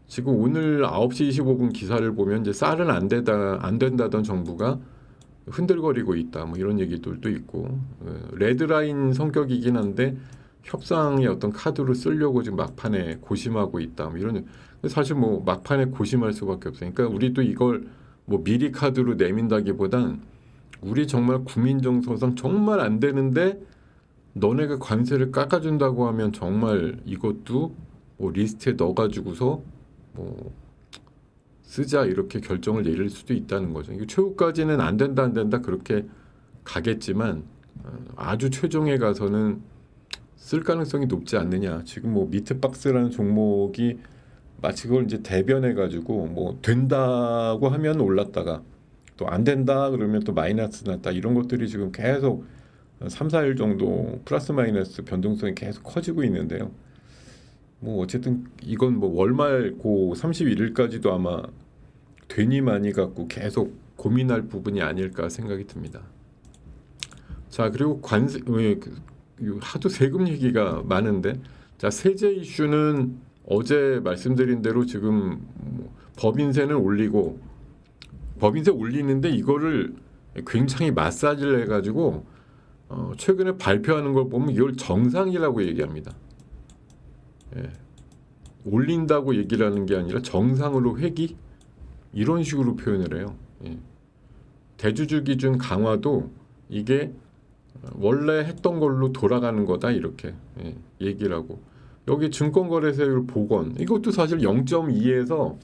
지금 오늘 9시 25분 기사를 보면 이제 쌀은 안 된다던 정부가 흔들거리고 있다 뭐 이런 얘기들도 있고 레드라인 성격이긴 한데 협상의 어떤 카드로 쓰려고 지금 막판에 고심하고 있다 뭐 이런 사실 뭐 막판에 고심할 수밖에 없어요. 그러니까 우리도 이걸 뭐 미리 카드로 내민다기보단 우리 정말 국민 정서상 정말 안 되는데 너네가 관세를 깎아준다고 하면 정말 이것도 뭐 리스트에 넣어가지고서 뭐 쓰자 이렇게 결정을 내릴 수도 있다는 거죠. 이게 최후까지는 안 된다 그렇게 가겠지만 아주 최종에 가서는 쓸 가능성이 높지 않느냐. 지금 뭐 미트박스라는 종목이 마치 그걸 이제 대변해 가지고 뭐 된다고 하면 올랐다가 또 안 된다 그러면 또 마이너스 났다 이런 것들이 지금 계속 3, 4일 정도 플러스 마이너스 변동성이 계속 커지고 있는데요. 뭐 어쨌든 이건 뭐 월말 고 31일까지도 아마 되니 많이 갖고 계속 고민할 부분이 아닐까 생각이 듭니다. 자 그리고 관세 하도 세금 얘기가 많은데 자 세제 이슈는 어제 말씀드린 대로 지금 법인세는 올리고 법인세 올리는데 이거를 굉장히 마사지를 해가지고 최근에 발표하는 걸 보면 이걸 정상이라고 얘기합니다. 예. 올린다고 얘기를 하는 게 아니라 정상으로 회기 이런 식으로 표현을 해요. 예. 대주주 기준 강화도 이게 원래 했던 걸로 돌아가는 거다 이렇게 예, 얘기를 하고 여기 증권거래세율 복원 이것도 사실 0.2에서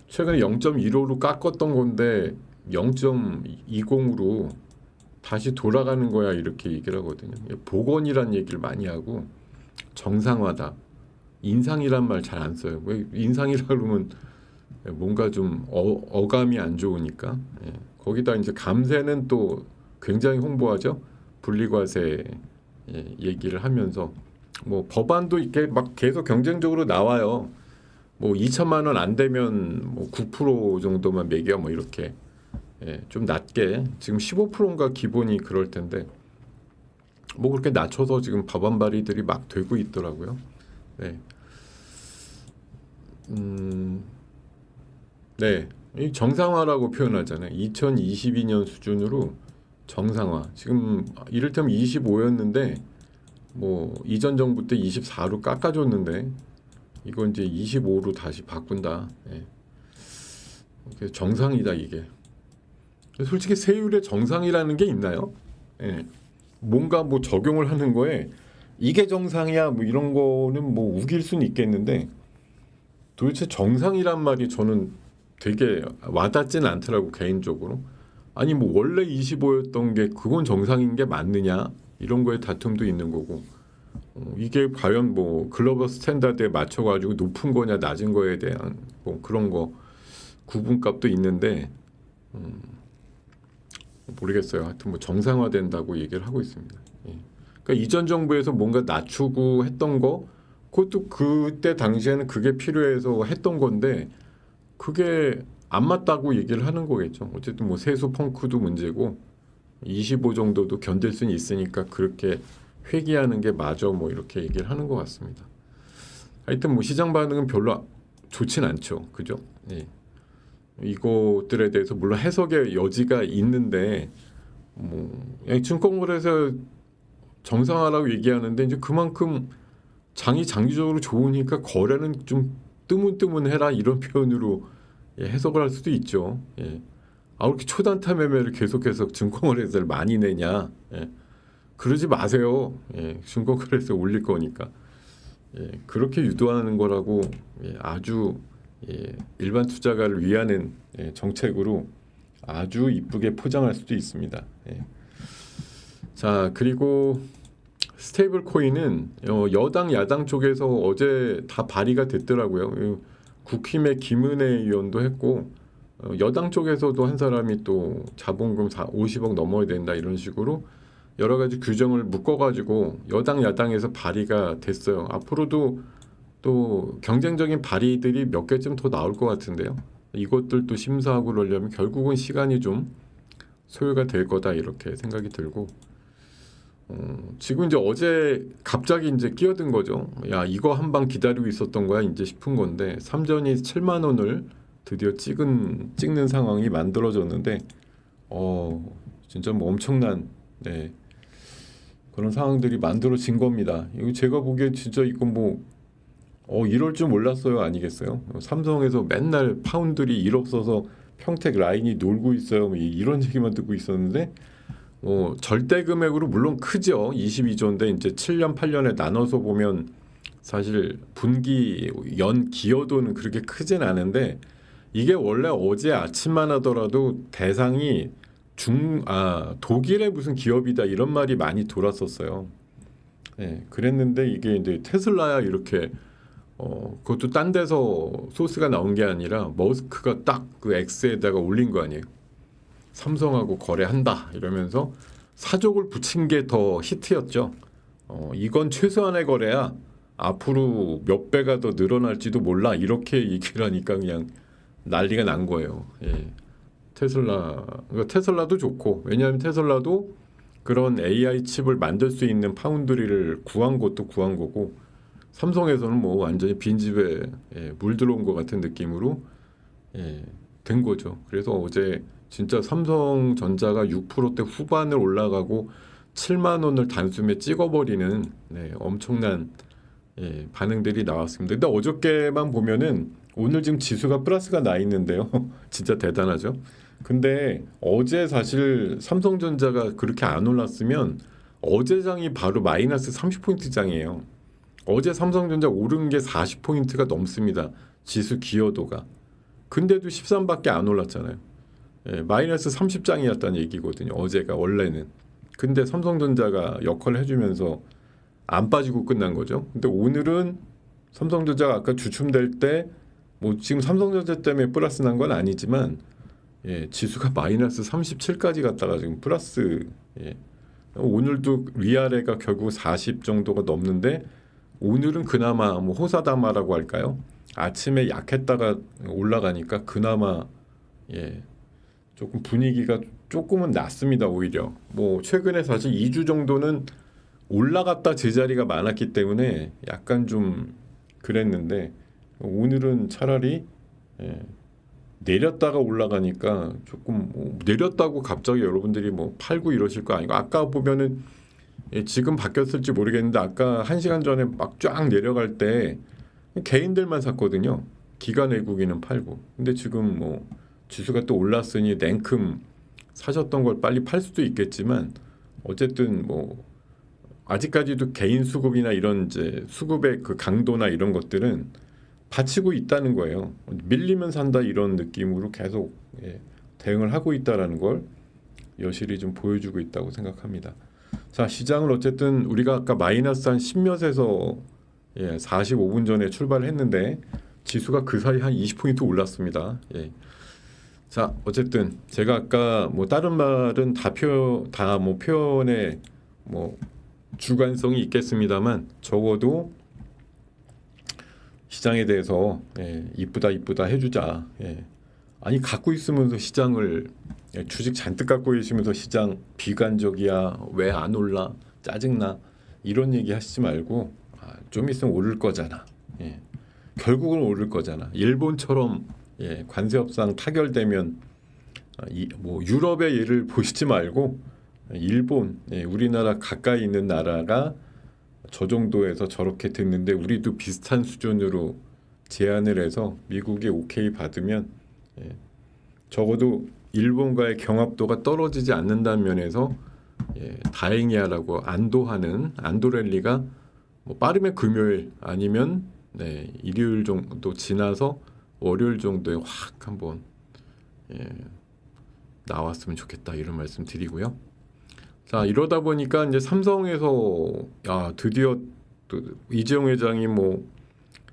최근에 0.15로 깎았던 건데 0.20으로 다시 돌아가는 거야 이렇게 얘기를 하거든요. 복원이란 얘기를 많이 하고 정상화다. 인상이란 말 잘 안 써요. 왜 인상이라 그러면 뭔가 좀 어감이 안 좋으니까. 예. 거기다 이제 감세는 또 굉장히 홍보하죠. 분리과세 얘기를 하면서 뭐 법안도 이렇게 막 계속 경쟁적으로 나와요. 뭐 2천만 원 안 되면 뭐 9% 정도만 매겨 뭐 이렇게 좀 낮게 지금 15%인가 기본이 그럴 텐데 뭐 그렇게 낮춰서 지금 법안 발의들이 막 되고 있더라고요. 네. 네. 이 정상화라고 표현하잖아요. 2022년 수준으로 정상화. 지금 이를테면 25였는데 뭐 이전 정부 때 24로 깎아줬는데 이건 이제 25로 다시 바꾼다. 정상이다 이게. 솔직히 세율의 정상이라는 게 있나요? 뭔가 뭐 적용을 하는 거에 이게 정상이야 뭐 이런 거는 뭐 우길 수는 있겠는데 도대체 정상이란 말이 저는 되게 와닿지는 않더라고 개인적으로. 아니 뭐 원래 25였던 게 그건 정상인 게 맞느냐 이런 거에 다툼도 있는 거고 이게 과연 뭐 글로벌 스탠다드에 맞춰가지고 높은 거냐 낮은 거에 대한 뭐 그런 거 구분값도 있는데 모르겠어요. 하여튼 뭐 정상화된다고 얘기를 하고 있습니다. 그러니까 이전 정부에서 뭔가 낮추고 했던 거 그것도 그때 당시에는 그게 필요해서 했던 건데 그게 안 맞다고 얘기를 하는 거겠죠. 어쨌든 뭐 세수 펑크도 문제고 25 정도도 견딜 수는 있으니까 그렇게 회귀하는 게 맞아 뭐 이렇게 얘기를 하는 것 같습니다. 하여튼 뭐 시장 반응은 별로 좋진 않죠. 그죠? 이것들에 대해서 물론 해석의 여지가 있는데 뭐 증권거래소 정상화라고 얘기하는데 이제 그만큼 장이 장기적으로 좋으니까 거래는 좀 뜨문뜨문해라 이런 표현으로 해석을 할 수도 있죠. 그렇게 초단타 매매를 계속해서 증권거래소를 많이 내냐? 그러지 마세요. 증권거래소 올릴 거니까. 그렇게 유도하는 거라고 아주 일반 투자가를 위하는 정책으로 아주 이쁘게 포장할 수도 있습니다. 자 그리고 스테이블 코인은 여당 야당 쪽에서 어제 다 발의가 됐더라고요. 국힘의 김은혜 의원도 했고 여당 쪽에서도 한 사람이 또 자본금 50억 넘어야 된다 이런 식으로 여러 가지 규정을 묶어가지고 여당 야당에서 발의가 됐어요. 앞으로도 또 경쟁적인 발의들이 몇 개쯤 더 나올 것 같은데요. 이것들도 심사하고 그러려면 결국은 시간이 좀 소요가 될 거다 이렇게 생각이 들고 지금 이제 어제 갑자기 이제 끼어든 거죠. 야 이거 한 방 기다리고 있었던 거야 이제 싶은 건데 삼전이 7만 원을 드디어 찍는 상황이 만들어졌는데 진짜 뭐 엄청난 그런 상황들이 만들어진 겁니다. 이거 제가 보기엔 진짜 이건 뭐 이럴 줄 몰랐어요 아니겠어요? 삼성에서 맨날 파운드리 1억 써서 평택 라인이 놀고 있어요. 뭐 이런 얘기만 듣고 있었는데 절대 금액으로 물론 크죠. 22조인데 이제 7년 8년에 나눠서 보면 사실 분기 연 기여도는 그렇게 크진 않은데 이게 원래 어제 아침만 하더라도 대상이 독일의 무슨 기업이다 이런 말이 많이 돌았었어요. 그랬는데 이게 이제 테슬라야 이렇게 그것도 딴 데서 소스가 나온 게 아니라 머스크가 딱 그 X에다가 올린 거 아니에요. 삼성하고 거래한다 이러면서 사족을 붙인 게 더 히트였죠. 이건 최소한의 거래야. 앞으로 몇 배가 더 늘어날지도 몰라 이렇게 얘기를 하니까 그냥 난리가 난 거예요. 그러니까 테슬라도 좋고 왜냐하면 테슬라도 그런 AI 칩을 만들 수 있는 파운드리를 구한 것도 구한 거고 삼성에서는 뭐 완전히 빈집에 물 들어온 것 같은 느낌으로 된 거죠. 그래서 어제 진짜 삼성전자가 6%대 후반을 올라가고 7만 원을 단숨에 찍어버리는 엄청난 반응들이 나왔습니다. 근데 어저께만 보면은 오늘 지금 지수가 플러스가 나 있는데요. 진짜 대단하죠. 근데 어제 사실 삼성전자가 그렇게 안 올랐으면 어제 장이 바로 마이너스 30포인트 장이에요. 어제 삼성전자 오른 게 40포인트가 넘습니다. 지수 기여도가. 근데도 13밖에 안 올랐잖아요. 마이너스 30장이었다는 얘기거든요. 어제가 원래는. 근데 삼성전자가 역할을 해주면서 안 빠지고 끝난 거죠. 근데 오늘은 삼성전자가 아까 주춤될 때 뭐 지금 삼성전자 때문에 플러스 난 건 아니지만 지수가 마이너스 37까지 갔다가 지금 플러스. 오늘도 위아래가 결국 40 정도가 넘는데 오늘은 그나마 뭐 호사다마라고 할까요? 아침에 약했다가 올라가니까 그나마 조금 분위기가 조금은 낫습니다. 오히려 뭐 최근에 사실 2주 정도는 올라갔다 제자리가 많았기 때문에 약간 좀 그랬는데 오늘은 차라리 내렸다가 올라가니까 조금 뭐 내렸다고 갑자기 여러분들이 뭐 팔고 이러실 거 아니고 아까 보면은 지금 바뀌었을지 모르겠는데 아까 1시간 전에 막 쫙 내려갈 때 개인들만 샀거든요. 기관 외국인은 팔고. 근데 지금 뭐 지수가 또 올랐으니 냉큼 사셨던 걸 빨리 팔 수도 있겠지만 어쨌든 뭐 아직까지도 개인 수급이나 이런 이제 수급의 그 강도나 이런 것들은 받치고 있다는 거예요. 밀리면 산다 이런 느낌으로 계속 대응을 하고 있다라는 걸 여실히 좀 보여주고 있다고 생각합니다. 자, 시장을 어쨌든 우리가 아까 마이너스 한 10몇에서 45분 전에 출발했는데 지수가 그 사이 한 20포인트 올랐습니다. 자, 어쨌든 제가 아까 뭐 다른 말은 다 뭐 표현에 뭐 주관성이 있겠습니다만 적어도 시장에 대해서 이쁘다 해주자. 아니 갖고 있으면서 시장을 주식 잔뜩 갖고 계시면서 시장 비관적이야, 왜 안 올라, 짜증나 이런 얘기 하시지 말고 좀 있으면 오를 거잖아. 결국은 오를 거잖아. 일본처럼 관세 협상 타결되면 뭐 유럽의 예를 보시지 말고 일본, 우리나라 가까이 있는 나라가 저 정도에서 저렇게 됐는데 우리도 비슷한 수준으로 제안을 해서 미국이 오케이 받으면 적어도 일본과의 경합도가 떨어지지 않는다는 면에서 다행이야라고 안도하는 안도랠리가 뭐 빠르면 금요일 아니면 일요일 정도 지나서 월요일 정도에 확 한번 나왔으면 좋겠다 이런 말씀 드리고요. 자, 이러다 보니까 이제 삼성에서 드디어 또 이재용 회장이 뭐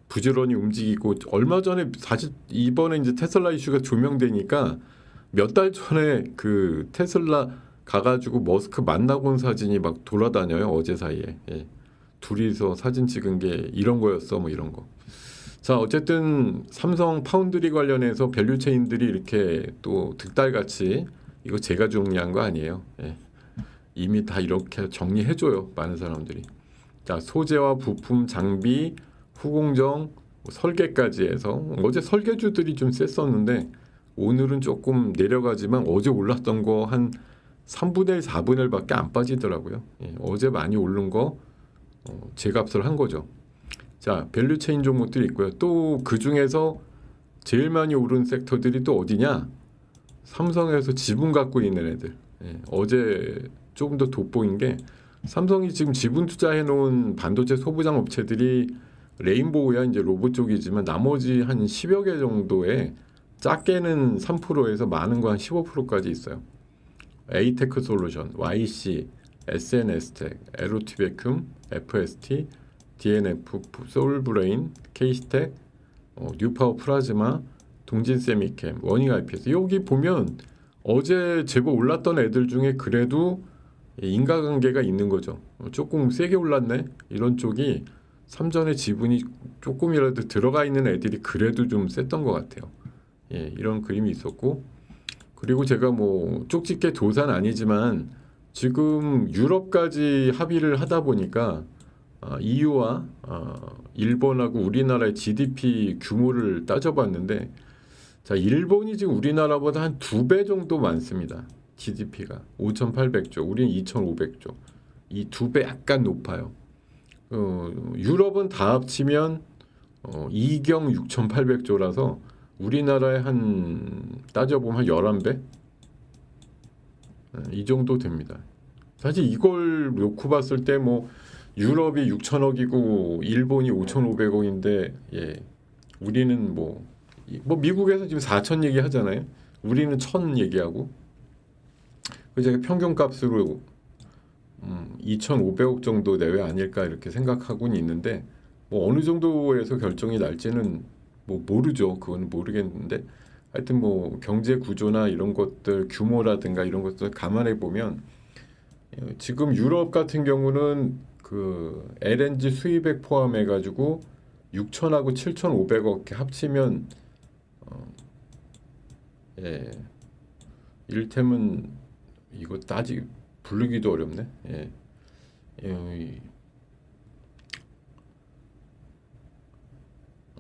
부지런히 움직이고 얼마 전에 사실 이번에 이제 테슬라 이슈가 조명되니까 몇 달 전에 그 테슬라 가가지고 머스크 만나고 온 사진이 막 돌아다녀요. 어제 사이에. 둘이서 사진 찍은 게 이런 거였어 뭐 이런 거. 자, 어쨌든 삼성 파운드리 관련해서 밸류체인들이 이렇게 또 득달같이 이거 제가 정리한 거 아니에요. 이미 다 이렇게 정리해줘요. 많은 사람들이. 자, 소재와 부품, 장비, 후공정, 설계까지 해서 어제 설계주들이 좀 셌었는데 오늘은 조금 내려가지만 어제 올랐던 거 한 3분의 1, 4분의 1밖에 안 빠지더라고요. 어제 많이 오른 거 제값을 한 거죠. 자, 밸류체인 종목들이 있고요. 또 그중에서 제일 많이 오른 섹터들이 또 어디냐? 삼성에서 지분 갖고 있는 애들. 어제 조금 더 돋보인 게 삼성이 지금 지분 투자해 놓은 반도체 소부장 업체들이 레인보우야 이제 로봇 쪽이지만 나머지 한 10여 개 정도에 작게는 3%에서 많은 거 한 15%까지 있어요. 에이테크 솔루션, YC, SNS텍, 에로티베큐um, FST, DNF, 소울브레인, K스텍, 뉴파워 플라즈마, 동진세미캠, 워닝 IPS. 여기 보면 어제 제법 올랐던 애들 중에 그래도 인과관계가 있는 거죠. 조금 세게 올랐네. 이런 쪽이 삼전에 지분이 조금이라도 들어가 있는 애들이 그래도 좀 셌던 것 같아요. 이런 그림이 있었고, 그리고 제가 뭐 쪽집게 도산 아니지만 지금 유럽까지 합의를 하다 보니까 EU와 일본하고 우리나라의 GDP 규모를 따져봤는데, 자, 일본이 지금 우리나라보다 한 2배 정도 많습니다. GDP가 5,800조, 우리는 2,500조. 이 2배 약간 높아요. 유럽은 다 합치면 2경 6,800조라서 우리나라의 한 따져보면 한 11배? 이 정도 됩니다. 사실 이걸 놓고 봤을 때 뭐 유럽이 6천억이고 일본이 5,500억인데 우리는 뭐 미국에서 지금 4천 얘기 하잖아요. 우리는 1,000 얘기하고 제가 평균값으로 2,500억 정도 내외 아닐까 이렇게 생각하고는 있는데 뭐 어느 정도에서 결정이 날지는 뭐 모르죠. 그건 모르겠는데 하여튼 뭐 경제 구조나 이런 것들 규모라든가 이런 것들 감안해 보면 지금 유럽 같은 경우는 그 LNG 수입액 포함해 가지고 6천하고 7,500억 합치면 예, 이를테면 이거 따지 부르기도 어렵네. 예. 예.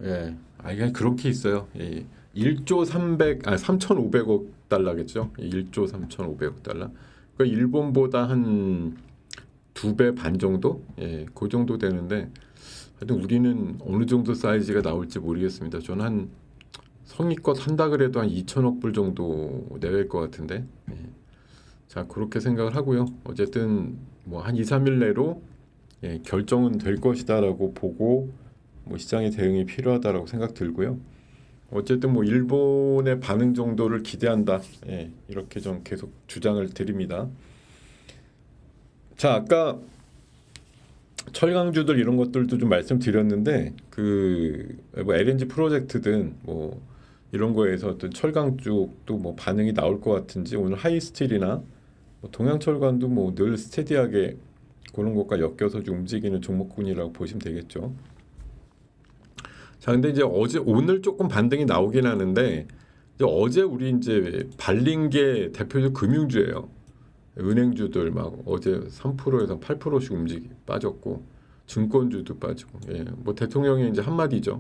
예. 그냥 그렇게 있어요. 예. 1조 3,500억 달러겠죠. 1조 3,500억 달러. 그러니까 일본보다 한 2배 반 정도? 예. 그 정도 되는데 하여튼 우리는 어느 정도 사이즈가 나올지 모르겠습니다. 저는 한 성의껏 한다 그래도 한 2천억 불 정도 내외일 것 같은데. 예. 자, 그렇게 생각을 하고요. 어쨌든 뭐 한 2, 3일 내로 예, 결정은 될 것이다라고 보고 뭐 시장의 대응이 필요하다라고 생각 들고요. 어쨌든 뭐 일본의 반응 정도를 기대한다. 예, 이렇게 좀 계속 주장을 드립니다. 자, 아까 철강주들 이런 것들도 좀 말씀드렸는데 뭐 LNG 프로젝트든 뭐 이런 거에서 어떤 철강 쪽도 뭐 반응이 나올 것 같은지 오늘 하이스틸이나 뭐 동양철관도 뭐 늘 스테디하게 그런 것과 엮여서 좀 움직이는 종목군이라고 보시면 되겠죠. 자, 근데 이제 오늘 조금 반등이 나오긴 하는데 이제 어제 우리 이제 발린 게 대표적 금융주예요. 은행주들 막 어제 3%에서 8%씩 빠졌고 증권주도 빠지고 예, 뭐 대통령이 이제 한마디죠.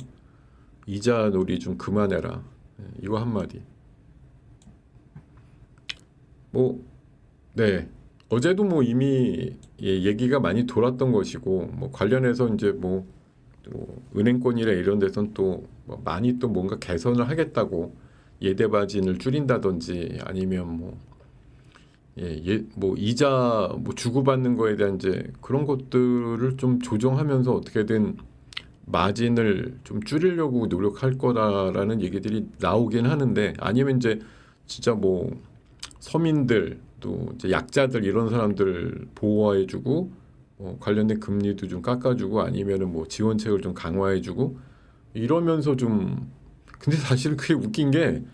이자 놀이 좀 그만해라. 예, 이거 한마디. 뭐 네. 어제도 뭐 이미 얘기가 많이 돌았던 것이고 뭐 관련해서 이제 뭐 또 은행권이나 이런 데선 또뭐 많이 또 뭔가 개선을 하겠다고 예대 마진을 줄인다든지 아니면 뭐 뭐 이자 뭐 주고받는 거에 대한 이제 그런 것들을 좀 조정하면서 어떻게든 마진을 좀 줄이려고 노력할 거다라는 얘기들이 나오긴 하는데 아니면 이제 진짜 뭐 서민들 또 이제 약자들 이런 사람들 보호해주고 관련된 금리도 좀 깎아주고 아니면은 뭐 지원책을 좀 강화해주고 이러면서 좀 근데 사실 그게 웃긴 게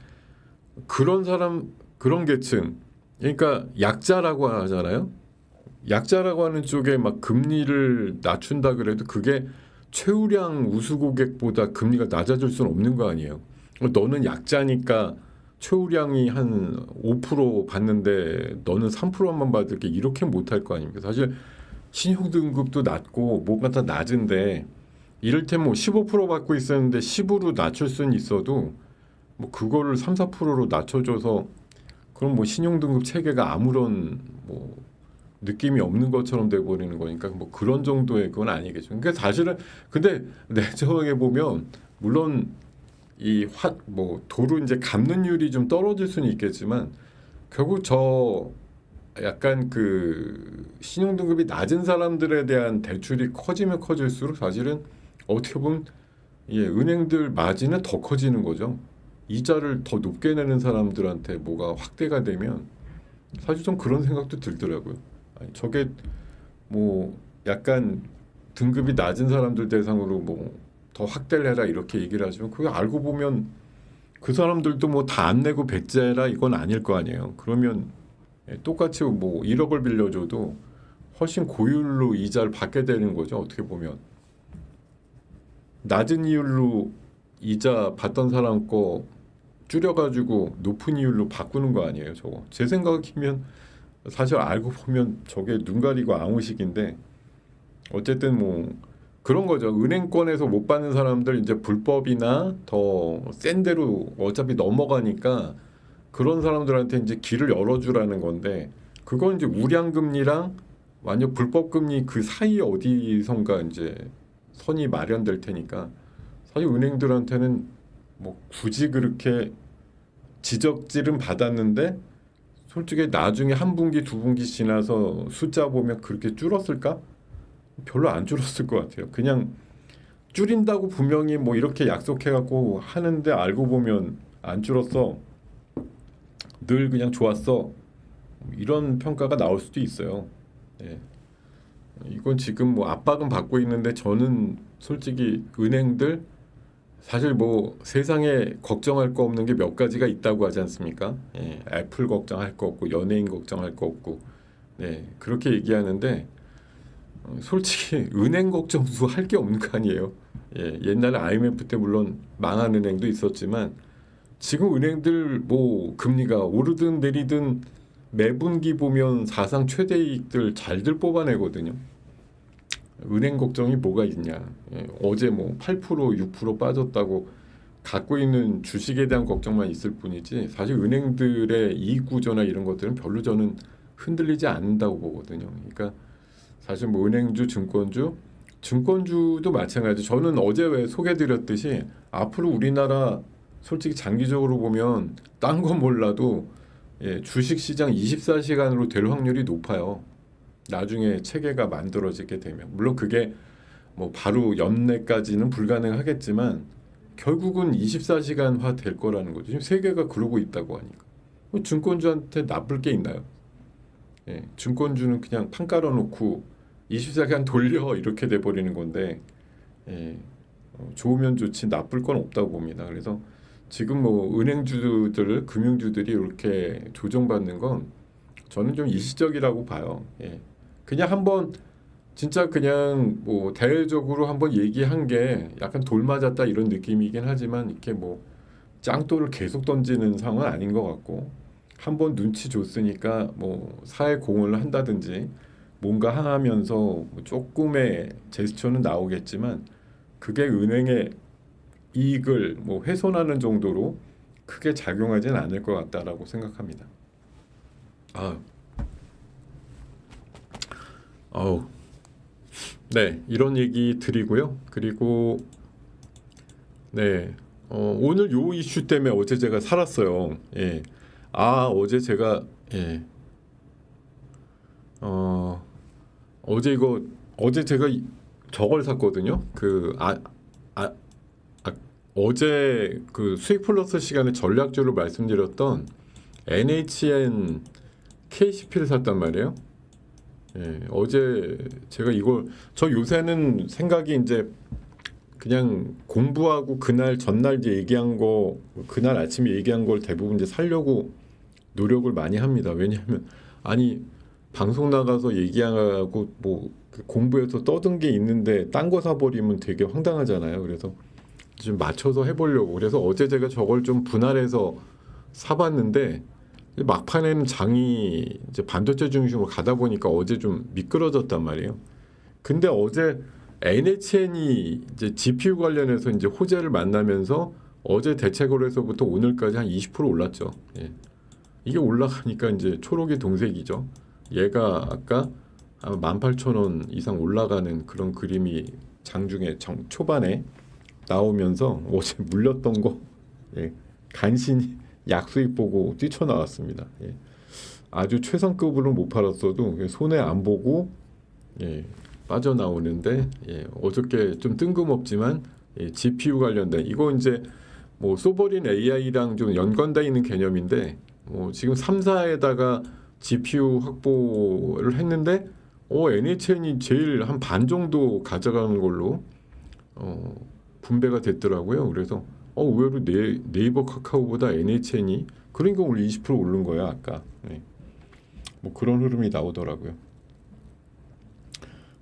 그런 사람 그런 계층 그러니까 약자라고 하잖아요. 약자라고 하는 쪽에 막 금리를 낮춘다 그래도 그게 최우량 우수고객보다 금리가 낮아질 수는 없는 거 아니에요. 너는 약자니까 최우량이 한 5% 받는데 너는 3%만 받을게 이렇게 못할 거 아닙니까? 사실 신용등급도 낮고 뭔가 다 낮은데 이를테면 뭐 15% 받고 있었는데 10으로 낮출 수는 있어도 뭐 그거를 3, 4%로 낮춰줘서 그럼 뭐 신용등급 체계가 아무런 뭐 느낌이 없는 것처럼 돼버리는 거니까 뭐 그런 정도의 그건 아니겠죠. 그러니까 사실은 근데 내적에 보면 물론 뭐 도로 이제 감는율이 좀 떨어질 수는 있겠지만 결국 저 약간 그 신용등급이 낮은 사람들에 대한 대출이 커지면 커질수록 사실은 어떻게 보면 은행들 마진은 더 커지는 거죠. 이자를 더 높게 내는 사람들한테 뭐가 확대가 되면 사실 좀 그런 생각도 들더라고요. 아니, 저게 뭐 약간 등급이 낮은 사람들 대상으로 뭐 더 확대를 해라 이렇게 얘기를 하지만 그게 알고 보면 그 사람들도 뭐 다 안 내고 백제라 이건 아닐 거 아니에요. 그러면 똑같이 뭐 1억을 빌려줘도 훨씬 고율로 이자를 받게 되는 거죠. 어떻게 보면 낮은 이율로 이자 받던 사람 거 줄여가지고 높은 이율로 바꾸는 거 아니에요. 저거 제 생각이면 사실 알고 보면 저게 눈 가리고 아무식인데 어쨌든 뭐 그런 거죠. 은행권에서 못 받는 사람들 이제 불법이나 더 센 데로 어차피 넘어가니까 그런 사람들한테 이제 길을 열어주라는 건데 그건 이제 우량금리랑 완전 불법금리 그 사이 어디선가 이제 선이 마련될 테니까 사실 은행들한테는 뭐 굳이 그렇게 지적질은 받았는데 솔직히 나중에 한 분기 두 분기 지나서 숫자 보면 그렇게 줄었을까? 별로 안 줄었을 것 같아요. 그냥 줄인다고 분명히 뭐 이렇게 약속해갖고 하는데 알고 보면 안 줄었어. 늘 그냥 좋았어 이런 평가가 나올 수도 있어요. 예. 이건 지금 뭐 압박은 받고 있는데 저는 솔직히 은행들 사실 뭐 세상에 걱정할 거 없는 게 몇 가지가 있다고 하지 않습니까? 예, 애플 걱정할 거 없고 연예인 걱정할 거 없고 네, 그렇게 얘기하는데 솔직히 은행 걱정도 할 게 없는 거 아니에요. 예, 옛날에 IMF 때 물론 망한 은행도 있었지만 지금 은행들 뭐 금리가 오르든 내리든 매분기 보면 사상 최대 이익들 잘들 뽑아내거든요. 은행 걱정이 뭐가 있냐. 예, 어제 뭐 8% 6% 빠졌다고 갖고 있는 주식에 대한 걱정만 있을 뿐이지 사실 은행들의 이익 구조나 이런 것들은 별로 저는 흔들리지 않는다고 보거든요. 그러니까 사실 뭐 은행주, 증권주도 마찬가지. 저는 어제 왜 소개드렸듯이 앞으로 우리나라 솔직히 장기적으로 보면 딴 건 몰라도 예, 주식시장 24시간으로 될 확률이 높아요. 나중에 체계가 만들어지게 되면 물론 그게 뭐 바로 연내까지는 불가능하겠지만 결국은 24시간화 될 거라는 거죠. 지금 세계가 그러고 있다고 하니까 뭐 증권주한테 나쁠 게 있나요? 예, 증권주는 그냥 판 깔아놓고 24시간 돌려 이렇게 돼버리는 건데 예, 좋으면 좋지 나쁠 건 없다고 봅니다. 그래서 지금 뭐 은행주들, 금융주들이 이렇게 조정받는 건 저는 좀 일시적이라고 봐요. 예. 그냥 한번 진짜 그냥 뭐 대외적으로 한번 얘기한 게 약간 돌 맞았다 이런 느낌이긴 하지만 이렇게 뭐 짱돌을 계속 던지는 상황은 아닌 것 같고 한번 눈치 줬으니까 뭐 사회 공헌을 한다든지 뭔가 하면서 뭐 조금의 제스처는 나오겠지만 그게 은행의 이익을 뭐 훼손하는 정도로 크게 작용하지는 않을 것 같다라고 생각합니다. 네, 이런 얘기 드리고요. 그리고 네, 오늘 요 이슈 때문에 어제 제가 살았어요. 예, 어제 제가 예, 어제 제가 저걸 샀거든요. 어제 그 수익 플러스 시간에 전략주로 말씀드렸던 NHN KCP를 샀단 말이에요. 예, 어제 제가 저 요새는 생각이 이제 그냥 공부하고 그날 전날 이제 얘기한 거 그날 아침에 얘기한 걸 대부분 이제 살려고 노력을 많이 합니다. 왜냐하면 아니 방송 나가서 얘기하고 뭐 공부해서 떠든 게 있는데 딴 거 사버리면 되게 황당하잖아요. 그래서 좀 맞춰서 해보려고. 그래서 어제 제가 저걸 좀 분할해서 사봤는데 막판에는 장이 이제 반도체 중심으로 가다 보니까 어제 좀 미끄러졌단 말이에요. 근데 어제 NHN이 이제 GPU 관련해서 이제 호재를 만나면서 어제 대체거래소부터 오늘까지 한 20% 올랐죠. 예. 이게 올라가니까 이제 초록이 동색이죠. 얘가 아까 18,000원 이상 올라가는 그런 그림이 장중에 초반에 나오면서 어제 물렸던 거 예. 간신히 약수익 보고 뛰쳐나왔습니다. 예. 아주 최상급으로 못 팔았어도 손해 안 보고 예. 빠져나오는데 예. 어저께 좀 뜬금없지만 예. GPU 관련된 이거 이제 뭐 소버린 AI랑 좀 연관돼 있는 개념인데 지금 3사에다가 GPU 확보를 했는데 NHN이 제일 한 반 정도 가져가는 걸로 분배가 됐더라고요. 그래서 의외로 네이버 카카오보다 NHN이 그러니까 오늘 20% 오른 거야 아까. 네. 뭐 그런 흐름이 나오더라고요.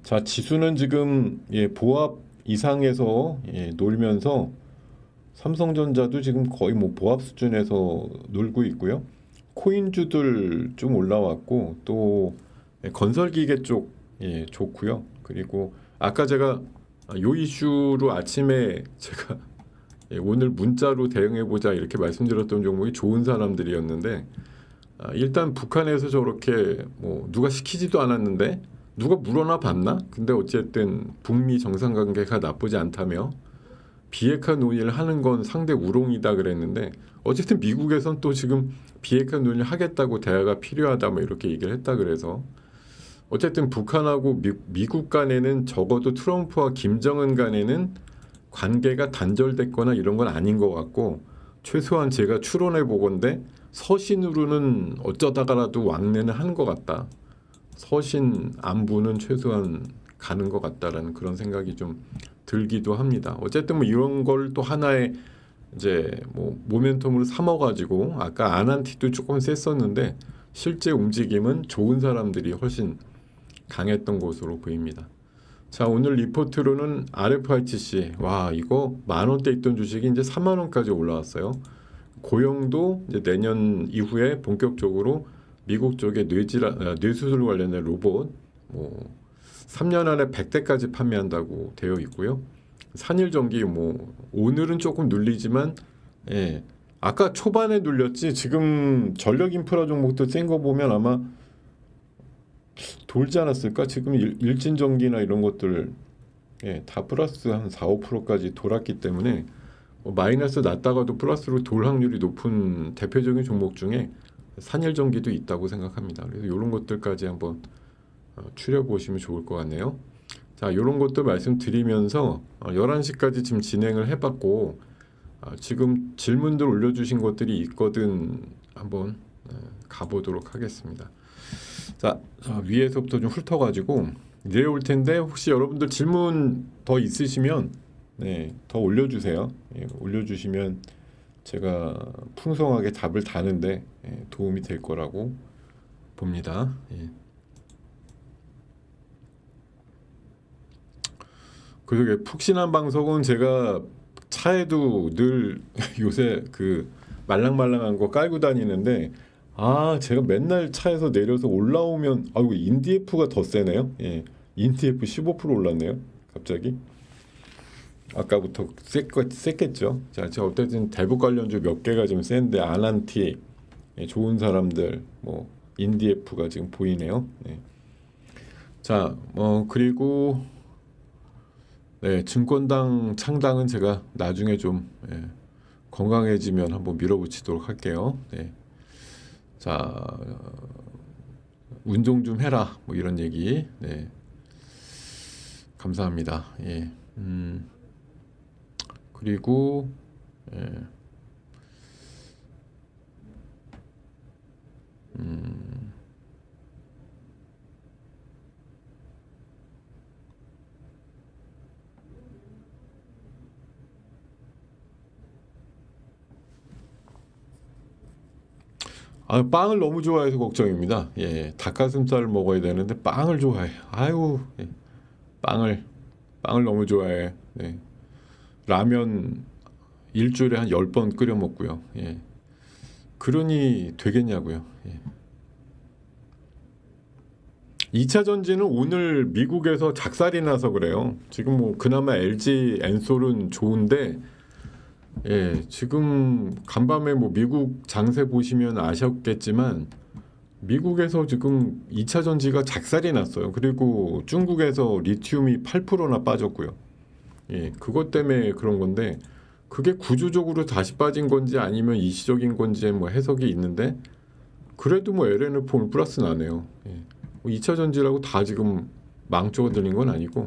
자, 지수는 지금 보합 이상에서 놀면서 삼성전자도 지금 거의 뭐 보합 수준에서 놀고 있고요. 코인주들 좀 올라왔고 또 건설기계 쪽 좋고요. 그리고 아까 제가 요 이슈로 아침에 제가 오늘 문자로 대응해보자 이렇게 말씀드렸던 종목이 좋은 사람들이었는데 일단 북한에서 저렇게 뭐 누가 시키지도 않았는데 누가 물어나 봤나? 근데 어쨌든 북미 정상관계가 나쁘지 않다며 비핵화 논의를 하는 건 상대 우롱이다 그랬는데 어쨌든 미국에선 또 지금 비핵화 논의를 하겠다고 대화가 필요하다 뭐 이렇게 얘기를 했다 그래서 어쨌든 북한하고 미국 간에는 적어도 트럼프와 김정은 간에는 관계가 단절됐거나 이런 건 아닌 것 같고 최소한 제가 추론해 보건데 서신으로는 어쩌다가라도 왕래는 하는 것 같다. 서신 안부는 최소한 가는 것 같다라는 그런 생각이 좀 들기도 합니다. 어쨌든 뭐 이런 걸 또 하나의 이제 뭐 모멘텀으로 삼아가지고 아까 아난티도 조금 셌었는데 실제 움직임은 좋은 사람들이 훨씬 강했던 것으로 보입니다. 자, 오늘 리포트로는 RFICC 와 이거 10,000원대 있던 주식이 이제 30,000원까지 올라왔어요. 고영도 이제 내년 이후에 본격적으로 미국 쪽에 뇌수술 관련된 로봇 뭐 3년 안에 100대까지 판매한다고 되어 있고요. 산일전기 뭐 오늘은 조금 눌리지만 예, 아까 초반에 눌렸지 지금 전력 인프라 종목도 센 거 보면 아마 돌지 않았을까? 지금 일진전기나 이런 것들 예, 다 플러스 한 4, 5%까지 돌았기 때문에 마이너스 났다가도 플러스로 돌 확률이 높은 대표적인 종목 중에 산일전기도 있다고 생각합니다. 그래서 이런 것들까지 한번 추려보시면 좋을 것 같네요. 자, 이런 것도 말씀드리면서 11시까지 지금 진행을 해봤고 지금 질문들 올려주신 것들이 있거든 한번 가보도록 하겠습니다. 자, 위에서부터 좀 훑어가지고 내려올 텐데 혹시 여러분들 질문 더 있으시면 네, 더 올려주세요. 예, 올려주시면 제가 풍성하게 답을 다는데 도움이 될 거라고 봅니다. 예. 그러게 푹신한 방석은 제가 차에도 늘 요새 그 말랑말랑한 거 깔고 다니는데 제가 맨날 차에서 내려서 올라오면 아이고 인디에프가 더 세네요. 예. 인디에프 15% 올랐네요. 갑자기. 아까부터 셌겠죠. 자, 제가 어쨌든 대북 관련주 몇 개가 지금 센데 아난티 좋은 사람들 뭐 인디에프가 지금 보이네요. 네. 자, 그리고 네, 증권당 창당은 제가 나중에 좀 건강해지면 한번 밀어붙이도록 할게요. 네. 자, 운동 좀 해라 뭐 이런 얘기. 네. 감사합니다. 예. 그리고 빵을 너무 좋아해서 걱정입니다. 예, 닭가슴살을 먹어야 되는데 빵을 좋아해. 아유, 예, 빵을 너무 좋아해. 네. 라면 일주일에 한 10번 끓여 먹고요. 예. 그러니 되겠냐고요. 예. 2차 전지는 오늘 미국에서 작살이 나서 그래요. 지금 뭐 그나마 LG 엔솔은 좋은데 예, 지금 간밤에 뭐 미국 장세 보시면 아셨겠지만 미국에서 지금 2차 전지가 작살이 났어요. 그리고 중국에서 리튬이 8%나 빠졌고요. 예, 그것 때문에 그런 건데 그게 구조적으로 다시 빠진 건지 아니면 일시적인 건지 뭐 해석이 있는데 그래도 뭐 LNF는 플러스 나네요. 예. 뭐 2차 전지라고 다 지금 망조가 들린 건 아니고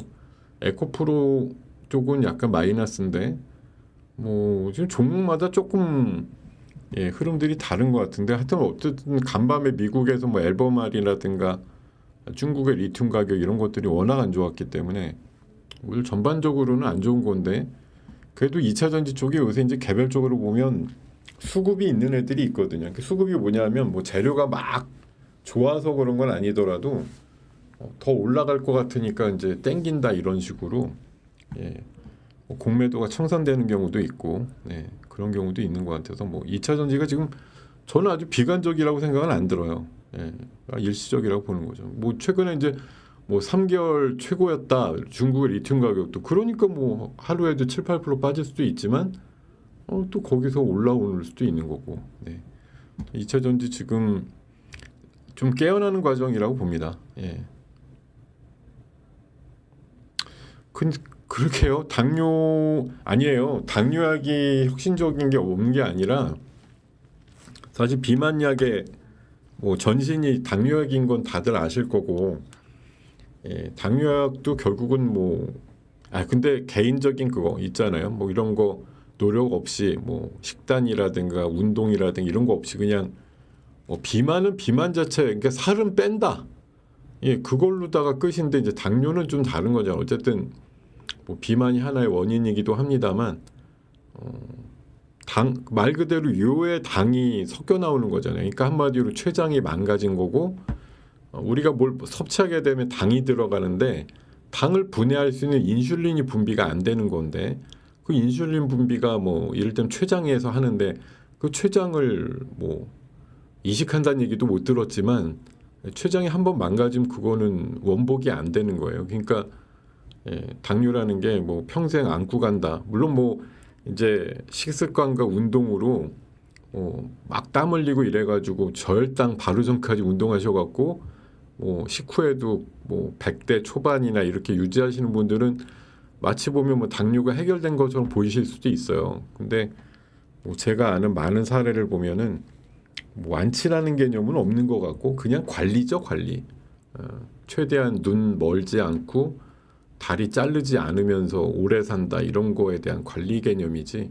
에코프로 쪽은 약간 마이너스인데 뭐 지금 종목마다 조금 흐름들이 다른 것 같은데 하여튼 어쨌든 간밤에 미국에서 뭐 앨범알이라든가 중국의 리튬 가격 이런 것들이 워낙 안 좋았기 때문에 오늘 전반적으로는 안 좋은 건데 그래도 2차 전지 쪽이 요새 이제 개별적으로 보면 수급이 있는 애들이 있거든요. 그 수급이 뭐냐면 뭐 재료가 막 좋아서 그런 건 아니더라도 더 올라갈 것 같으니까 이제 땡긴다 이런 식으로 뭐 공매도가 청산되는 경우도 있고 그런 경우도 있는 것 같아서 뭐 2차 전지가 지금 저는 아주 비관적이라고 생각은 안 들어요. 일시적이라고 보는 거죠. 뭐 최근에 이제 뭐 3개월 최고였다 중국의 리튬 가격도 그러니까 뭐 하루에도 7, 8% 빠질 수도 있지만 또 거기서 올라올 수도 있는 거고 2차 전지 지금 좀 깨어나는 과정이라고 봅니다. 그렇게요. 당뇨 아니에요. 당뇨약이 혁신적인 게 없는 게 아니라 사실 비만약에 뭐 전신이 당뇨약인 건 다들 아실 거고 당뇨약도 결국은 뭐 근데 개인적인 그거 있잖아요. 뭐 이런 거 노력 없이 뭐 식단이라든가 운동이라든가 이런 거 없이 그냥 비만은 비만 자체, 그러니까 살은 뺀다. 예, 그걸로다가 끝인데 이제 당뇨는 좀 다른 거잖아요. 어쨌든 뭐 비만이 하나의 원인이기도 합니다만 당 말 그대로 요에 당이 섞여 나오는 거잖아요. 그러니까 한마디로 췌장이 망가진 거고 우리가 뭘 섭취하게 되면 당이 들어가는데 당을 분해할 수 있는 인슐린이 분비가 안 되는 건데 그 인슐린 분비가 뭐 이를테면 췌장에서 하는데 그 췌장을 뭐 이식한다는 얘기도 못 들었지만 췌장이 한번 망가지면 그거는 원복이 안 되는 거예요. 그러니까 당뇨라는 게 뭐 평생 안고 간다. 물론 뭐 이제 식습관과 운동으로 막 땀 흘리고 이래가지고 저혈당 바로 전까지 운동하셔갖고 뭐 식후에도 뭐 100대 초반이나 이렇게 유지하시는 분들은 마치 보면 뭐 당뇨가 해결된 것처럼 보이실 수도 있어요. 근데 뭐 제가 아는 많은 사례를 보면은 뭐 완치라는 개념은 없는 것 같고 그냥 관리죠, 관리. 최대한 눈 멀지 않고 다리 자르지 않으면서 오래 산다 이런 거에 대한 관리 개념이지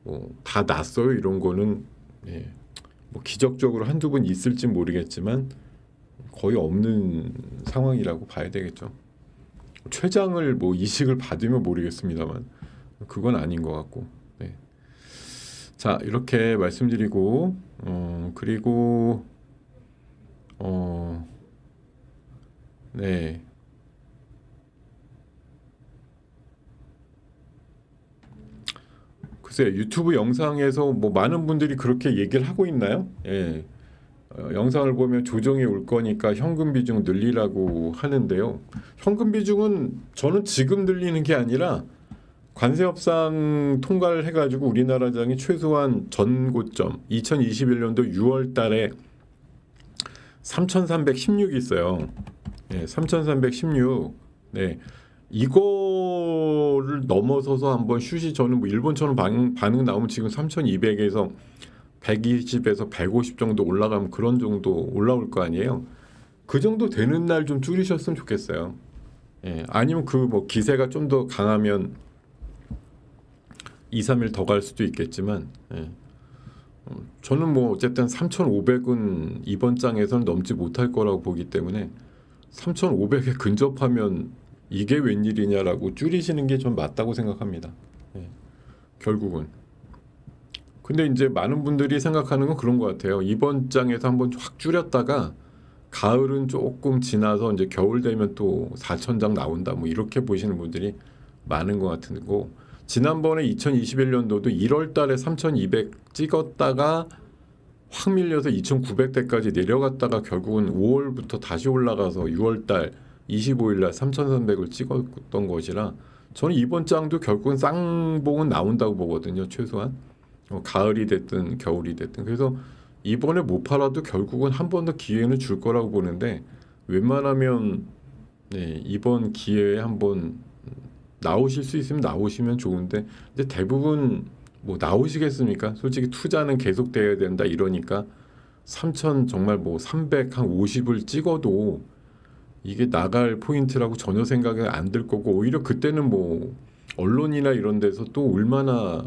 뭐 다 낫어요 이런 거는 뭐 기적적으로 한두 번 있을진 모르겠지만 거의 없는 상황이라고 봐야 되겠죠. 췌장을 뭐 이식을 받으면 모르겠습니다만 그건 아닌 것 같고. 네. 자 이렇게 말씀드리고 그리고 네. 글쎄 유튜브 영상에서 뭐 많은 분들이 그렇게 얘기를 하고 있나요? 예. 영상을 보면 조정이 올 거니까 현금 비중 늘리라고 하는데요. 현금 비중은 저는 지금 늘리는 게 아니라 관세 협상 통과를 해가지고 우리나라장이 최소한 전고점 2021년도 6월 달에 3,316이 있어요. 네, 3,316. 네. 이거를 넘어서서 한번 슛이 저는 뭐 일본처럼 반응 나오면 지금 3,200에서 120에서 150 정도 올라가면 그런 정도 올라올 거 아니에요. 그 정도 되는 날 좀 줄이셨으면 좋겠어요. 예, 아니면 그 뭐 기세가 좀 더 강하면 2, 3일 더 갈 수도 있겠지만 저는 뭐 어쨌든 3,500은 이번 장에서는 넘지 못할 거라고 보기 때문에 3,500에 근접하면 이게 웬일이냐라고 줄이시는 게 좀 맞다고 생각합니다. 결국은. 근데 이제 많은 분들이 생각하는 건 그런 것 같아요. 이번 장에서 한번 확 줄였다가 가을은 조금 지나서 이제 겨울 되면 또 4,000장 나온다. 뭐 이렇게 보시는 분들이 많은 것 같은 거. 지난번에 2021년도도 1월 달에 3,200 찍었다가 확 밀려서 2,900대까지 내려갔다가 결국은 5월부터 다시 올라가서 6월 달 25일 날 3,300을 찍었던 것이라 저는 이번 장도 결국은 쌍봉은 나온다고 보거든요. 최소한. 가을이 됐든 겨울이 됐든. 그래서 이번에 못 팔아도 결국은 한 번 더 기회는 줄 거라고 보는데 웬만하면 이번 기회에 한번 나오실 수 있으면 나오시면 좋은데 이제 대부분 뭐 나오시겠습니까? 솔직히 투자는 계속 돼야 된다 이러니까 3,000 정말 뭐 350을 찍어도 이게 나갈 포인트라고 전혀 생각이 안 들 거고 오히려 그때는 뭐 언론이나 이런 데서 또 얼마나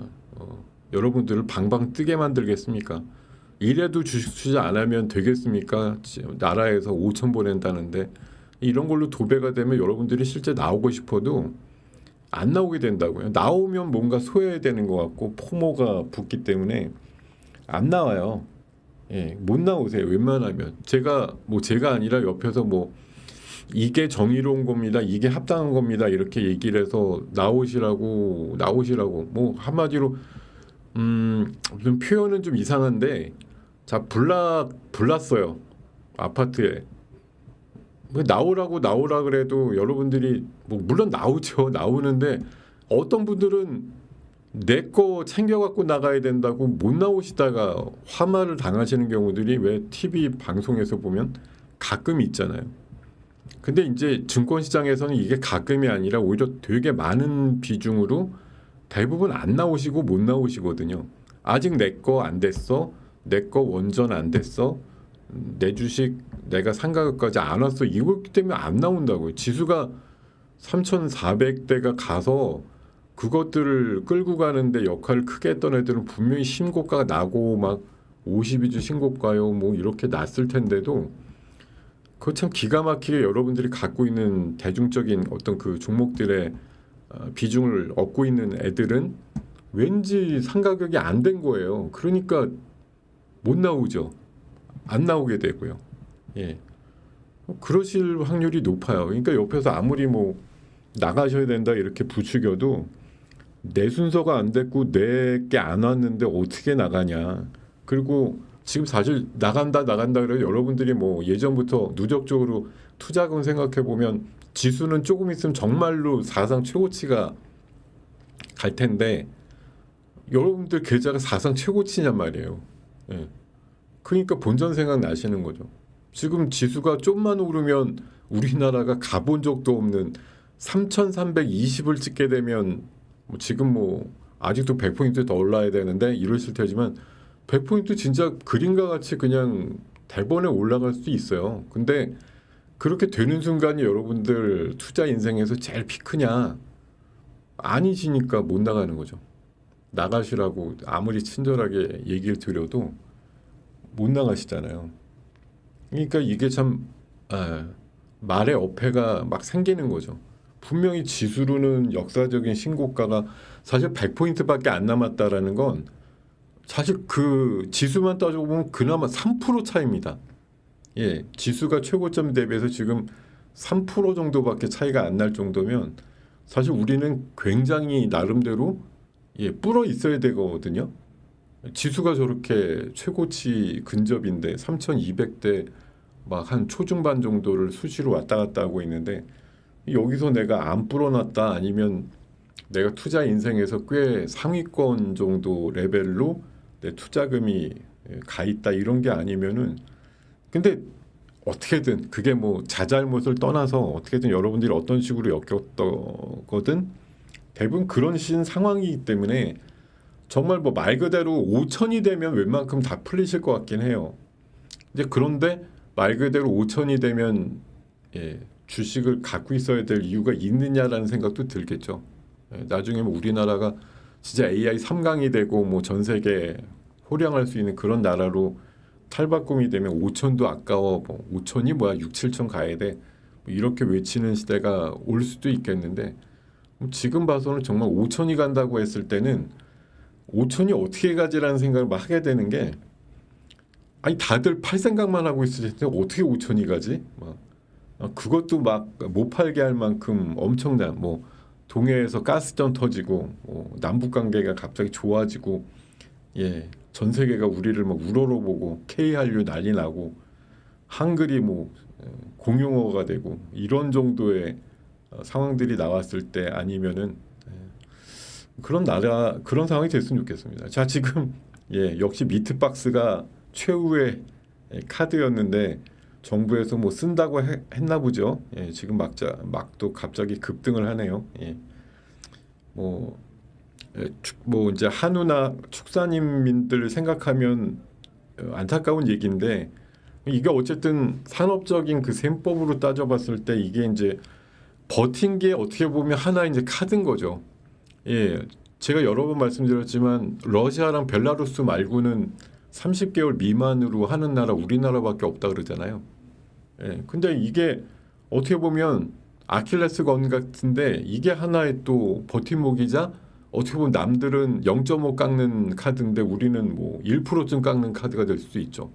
여러분들을 방방 뜨게 만들겠습니까? 이래도 주식 투자 안 하면 되겠습니까? 나라에서 5천 보낸다는데 이런 걸로 도배가 되면 여러분들이 실제 나오고 싶어도 안 나오게 된다고요. 나오면 뭔가 소외되는 것 같고 포모가 붙기 때문에 안 나와요. 못 나오세요. 웬만하면 제가 아니라 옆에서 뭐 이게 정의로운 겁니다. 이게 합당한 겁니다. 이렇게 얘기를 해서 나오시라고 뭐 한마디로 좀 표현은 좀 이상한데 자 불났어요. 아파트에 나오라 그래도 여러분들이 뭐 물론 나오죠. 나오는데 어떤 분들은 내 거 챙겨 갖고 나가야 된다고 못 나오시다가 화마를 당하시는 경우들이 왜 TV 방송에서 보면 가끔 있잖아요. 근데 이제 증권시장에서는 이게 가끔이 아니라 오히려 되게 많은 비중으로 대부분 안 나오시고 못 나오시거든요. 아직 내 거 안 됐어. 내 거 원전 안 됐어. 내 주식 내가 산 가격까지 안 왔어. 이거 때문에 안 나온다고요. 지수가 3,400대가 가서 그것들을 끌고 가는데 역할을 크게 했던 애들은 분명히 신고가가 나고 막 52주 신고가요 뭐 이렇게 났을 텐데도 그거 참 기가 막히게 여러분들이 갖고 있는 대중적인 어떤 그 종목들의 비중을 얻고 있는 애들은 왠지 상가격이 안 된 거예요. 그러니까 못 나오죠. 안 나오게 되고요. 예. 그러실 확률이 높아요. 그러니까 옆에서 아무리 뭐 나가셔야 된다 이렇게 부추겨도 내 순서가 안 됐고 내 게 안 왔는데 어떻게 나가냐. 그리고 지금 사실 나간다 그래서 여러분들이 뭐 예전부터 누적적으로 투자금 생각해 보면 지수는 조금 있으면 정말로 사상 최고치가 갈 텐데 여러분들 계좌가 사상 최고치냔 말이에요. 예. 그러니까 본전 생각 나시는 거죠. 지금 지수가 좀만 오르면 우리나라가 가본 적도 없는 3,320을 찍게 되면 뭐 지금 뭐 아직도 100포인트 더 올라야 되는데 이러실 테지만 100포인트 진짜 그림과 같이 그냥 대번에 올라갈 수 있어요. 근데 그렇게 되는 순간이 여러분들 투자 인생에서 제일 피크냐? 아니시니까 못 나가는 거죠. 나가시라고 아무리 친절하게 얘기를 드려도 못 나가시잖아요. 그러니까 이게 참 말의 어폐가 막 생기는 거죠. 분명히 지수로는 역사적인 신고가가 사실 100포인트밖에 안 남았다라는 건 사실 그 지수만 따져보면 그나마 3% 차이입니다. 예, 지수가 최고점 대비해서 지금 3% 정도밖에 차이가 안 날 정도면 사실 우리는 굉장히 나름대로 불어 있어야 되거든요. 지수가 저렇게 최고치 근접인데 3,200대 막 한 초중반 정도를 수시로 왔다 갔다 하고 있는데 여기서 내가 안 불어났다 아니면 내가 투자 인생에서 꽤 상위권 정도 레벨로 내 투자금이 가 있다 이런 게 아니면은 근데 어떻게든 그게 뭐 자잘못을 떠나서 어떻게든 여러분들이 어떤 식으로 엮였거든 대부분 그런 신 상황이기 때문에 정말 뭐 말 그대로 5천이 되면 웬만큼 다 풀리실 것 같긴 해요. 이제 그런데 말 그대로 5천이 되면 주식을 갖고 있어야 될 이유가 있느냐라는 생각도 들겠죠. 나중에 뭐 우리나라가 진짜 AI 3강이 되고 뭐 전 세계 호령할 수 있는 그런 나라로 탈바꿈이 되면 5천도 아까워 뭐 5천이 뭐야 6, 7천 가야 돼 뭐 이렇게 외치는 시대가 올 수도 있겠는데 뭐 지금 봐서는 정말 5천이 간다고 했을 때는 5천이 어떻게 가지라는 생각을 막 하게 되는 게 아니 다들 팔 생각만 하고 있을 때 어떻게 5천이 가지? 막 그것도 막 못 팔게 할 만큼 엄청난 뭐 동해에서 가스전 터지고 남북 관계가 갑자기 좋아지고 전 세계가 우리를 막 우러러보고 K한류 난리 나고 한글이 뭐 공용어가 되고 이런 정도의 상황들이 나왔을 때 아니면은 그런 상황이 됐으면 좋겠습니다. 자 지금 역시 미트박스가 최후의 카드였는데 정부에서 뭐 쓴다고 했나 보죠. 지금 막 또 갑자기 급등을 하네요. 뭐 이제 한우나 축산인민들 생각하면 안타까운 얘기인데 이게 어쨌든 산업적인 그 셈법으로 따져봤을 때 이게 이제 버틴 게 어떻게 보면 하나 이제 카드인 거죠. 제가 여러 번 말씀드렸지만 러시아랑 벨라루스 말고는 30개월 미만으로 하는 나라 우리나라밖에 없다 그러잖아요. 근데 이게 어떻게 보면 아킬레스건 같은데 이게 하나의 또 버팀목이자 어떻게 보면 남들은 0.5 깎는 카드인데 우리는 뭐 1%쯤 깎는 카드가 될 수도 있죠.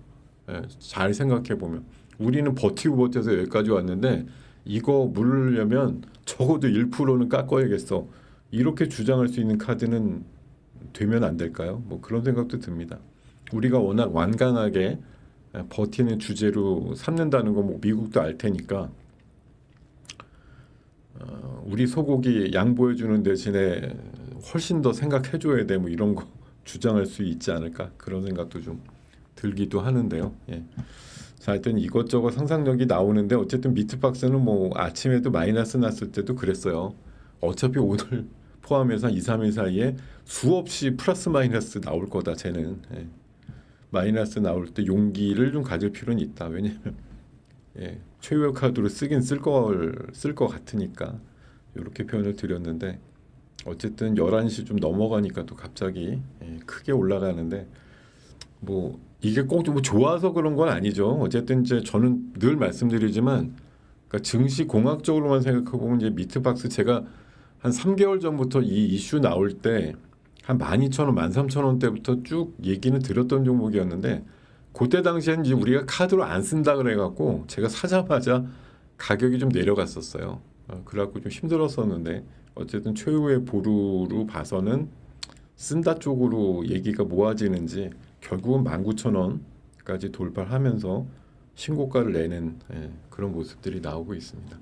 잘 생각해 보면 우리는 버텨서 여기까지 왔는데 이거 물으려면 적어도 1%는 깎아야겠어. 이렇게 주장할 수 있는 카드는 되면 안 될까요? 뭐 그런 생각도 듭니다. 우리가 워낙 완강하게 버티는 주제로 삼는다는 거 뭐 미국도 알 테니까 우리 소고기 양보해주는 대신에 훨씬 더 생각해줘야 돼 뭐 이런 거 주장할 수 있지 않을까 그런 생각도 좀 들기도 하는데요. 자, 하여튼 이것저것 상상력이 나오는데 어쨌든 미트박스는 뭐 아침에도 마이너스 났을 때도 그랬어요. 어차피 오늘 포함해서 2, 3일 사이에 수없이 플러스 마이너스 나올 거다 쟤는. 마이너스 나올 때 용기를 좀 가질 필요는 있다. 왜냐면 최후의 카드로 쓰긴 쓸 것 같으니까 이렇게 표현을 드렸는데 어쨌든 11시 좀 넘어가니까 또 갑자기 크게 올라가는데 뭐 이게 꼭 좀 좋아서 그런 건 아니죠. 어쨌든 이제 저는 늘 말씀드리지만 그러니까 증시 공학적으로만 생각해 보면 이제 미트박스 제가 한 3개월 전부터 이 이슈 나올 때 한 12,000원, 13,000원대부터 쭉 얘기는 드렸던 종목이었는데 그때 당시에는 이제 우리가 카드로 안 쓴다 그래갖고 제가 사자마자 가격이 좀 내려갔었어요. 그래갖고 좀 힘들었었는데 어쨌든 최후의 보루로 봐서는 쓴다 쪽으로 얘기가 모아지는지 결국은 19,000원까지 돌파하면서 신고가를 내는 그런 모습들이 나오고 있습니다.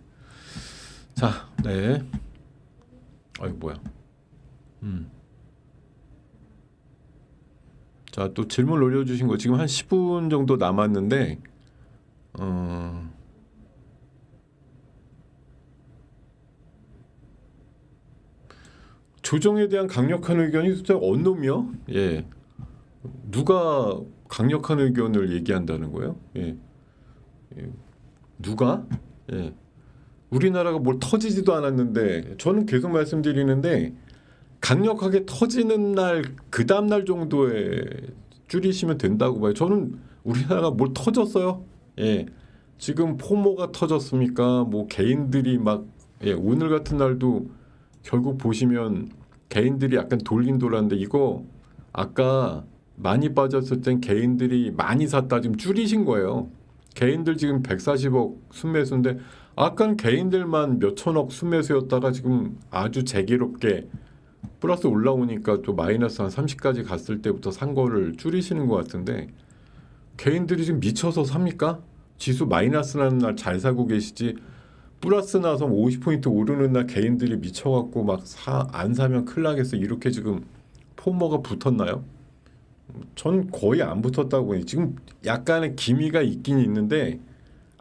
자, 네. 아이 뭐야? 자, 또 질문 올려주신 거 지금 한 10분 정도 남았는데 조정에 대한 강력한 의견이 도대체 어느 놈이요? 예, 누가 강력한 의견을 얘기한다는 거예요? 예, 누가? 예, 우리나라가 뭘 터지지도 않았는데 저는 계속 말씀드리는데 강력하게 터지는 날 그 다음 날 정도에 줄이시면 된다고 봐요. 저는 우리나라가 뭘 터졌어요? 예, 지금 포모가 터졌습니까? 뭐 개인들이 막 오늘 같은 날도 결국 보시면 개인들이 약간 돌긴 돌았는데 이거 아까 많이 빠졌을 땐 개인들이 많이 샀다 지금 줄이신 거예요. 개인들 지금 140억 순매수인데 아까는 개인들만 몇천억 순매수였다가 지금 아주 재기롭게 플러스 올라오니까 또 마이너스 한 30까지 갔을 때부터 산 거를 줄이시는 것 같은데 개인들이 지금 미쳐서 삽니까? 지수 마이너스 나는 날 잘 사고 계시지 플러스 나서 50포인트 오르는 날 개인들이 미쳐갖고 막 안 사면 큰일 나겠어 이렇게 지금 포머가 붙었나요? 전 거의 안 붙었다고 보니 지금 약간의 기미가 있긴 있는데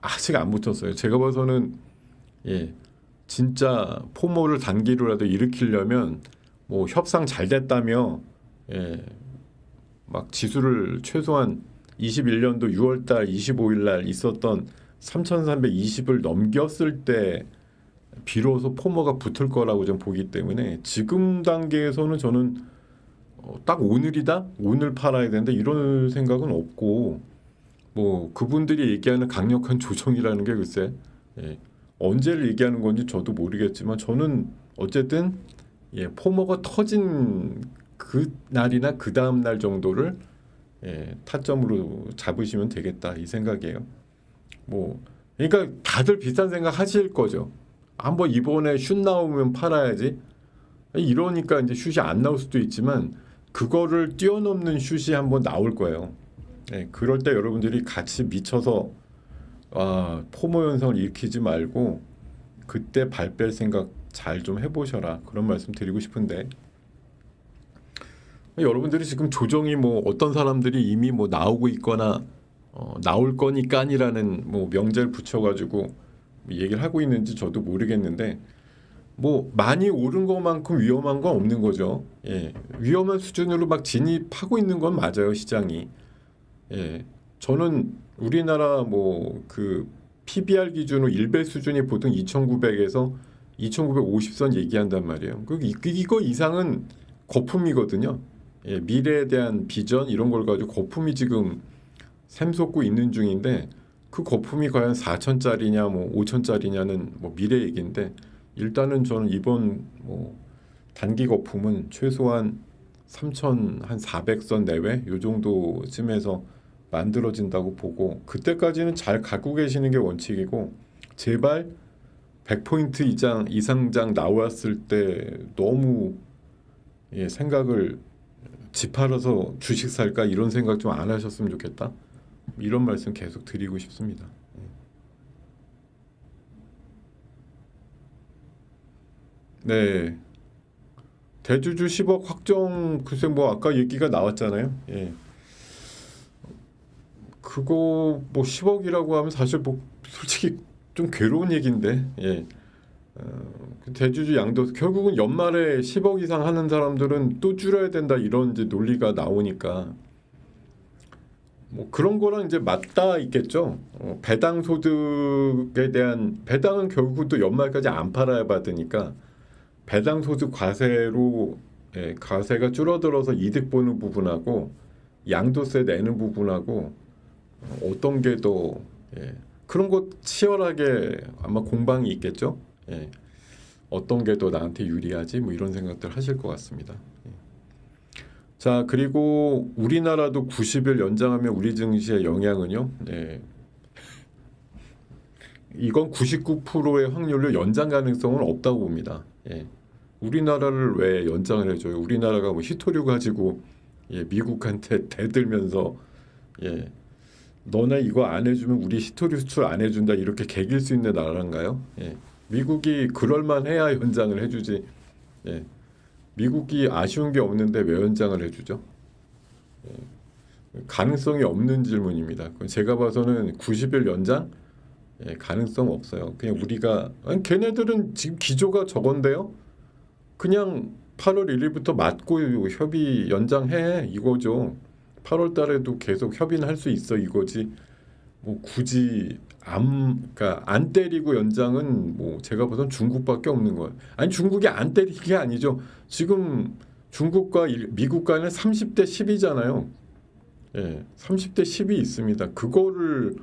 아직 안 붙었어요. 제가 봐서는 진짜 포머를 단기로라도 일으키려면 뭐 협상 잘 됐다며 막 지수를 최소한 21년도 6월달 25일날 있었던 3,320을 넘겼을 때 비로소 포머가 붙을 거라고 좀 보기 때문에 지금 단계에서는 저는 딱 오늘이다? 오늘 팔아야 되는데 이런 생각은 없고 뭐 그분들이 얘기하는 강력한 조정이라는 게 글쎄 언제를 얘기하는 건지 저도 모르겠지만 저는 어쨌든 포머가 터진 그 날이나 그 다음 날 정도를 타점으로 잡으시면 되겠다 이 생각이에요. 뭐 그러니까 다들 비슷한 생각 하실 거죠. 한번 이번에 슛 나오면 팔아야지. 이러니까 이제 슛이 안 나올 수도 있지만 그거를 뛰어넘는 슛이 한번 나올 거예요. 그럴 때 여러분들이 같이 미쳐서 포모 현상을 일으키지 말고 그때 발 뺄 생각 잘 좀 해보셔라 그런 말씀 드리고 싶은데 여러분들이 지금 조정이 뭐 어떤 사람들이 이미 뭐 나오고 있거나 나올 거니까니라는 뭐 명제를 붙여가지고 얘기를 하고 있는지 저도 모르겠는데 뭐 많이 오른 것만큼 위험한 건 없는 거죠. 위험한 수준으로 막 진입하고 있는 건 맞아요 시장이. 저는 우리나라 뭐 그 PBR 기준으로 1배 수준이 보통 2,900에서 2,950선 얘기한단 말이에요. 이거 이상은 거품이거든요. 미래에 대한 비전 이런 걸 가지고 거품이 지금 샘솟고 있는 중인데 그 거품이 과연 4천짜리냐 뭐 5천짜리냐는 뭐 미래 얘기인데 일단은 저는 이번 뭐 단기 거품은 최소한 3,400선 내외 요 정도쯤에서 만들어진다고 보고 그때까지는 잘 갖고 계시는 게 원칙이고 제발 100포인트 이상장 나왔을 때 너무 생각을 집 팔아서 주식 살까 이런 생각 좀 안 하셨으면 좋겠다. 이런 말씀 계속 드리고 싶습니다. 네. 대주주 10억 확정 글쎄 뭐 아까 얘기가 나왔잖아요. 그거 뭐 10억이라고 하면 사실 뭐 솔직히 좀 괴로운 얘기인데 그 대주주 양도 결국은 연말에 10억 이상 하는 사람들은 또 줄여야 된다 이런 이제 논리가 나오니까 뭐 그런 거랑 이제 맞닿아 있겠죠. 배당 소득에 대한 배당은 결국 또 연말까지 안 팔아야 받으니까 배당 소득 과세로 과세가 줄어들어서 이득 보는 부분하고 양도세 내는 부분하고 어떤 게 더 그런 것 치열하게 아마 공방이 있겠죠. 어떤 게 더 나한테 유리하지? 뭐 이런 생각들 하실 것 같습니다. 자, 그리고 우리나라도 90일 연장하면 우리 증시의 영향은요. 이건 99%의 확률로 연장 가능성은 없다고 봅니다. 우리나라를 왜 연장을 해줘요? 우리나라가 뭐 히토류 가지고 미국한테 대들면서 너네 이거 안 해주면 우리 히토류 수출 안 해준다 이렇게 개길 수 있는 나라인가요? 미국이 그럴만 해야 연장을 해주지. 미국이 아쉬운 게 없는데 왜 연장을 해주죠? 가능성이 없는 질문입니다. 제가 봐서는 90일 연장 가능성 없어요. 그냥 우리가 아니, 걔네들은 지금 기조가 저건데요. 그냥 8월 1일부터 맞고 협의 연장해 이거죠. 8월 달에도 계속 협의는 할 수 있어 이거지. 뭐 굳이 그러니까 안 때리고 연장은 뭐 제가 봐선 중국밖에 없는 거예요. 아니 중국이 안 때리는 게 아니죠. 지금 중국과 미국 간에 30대 10이잖아요. 30대 10이 있습니다. 그거를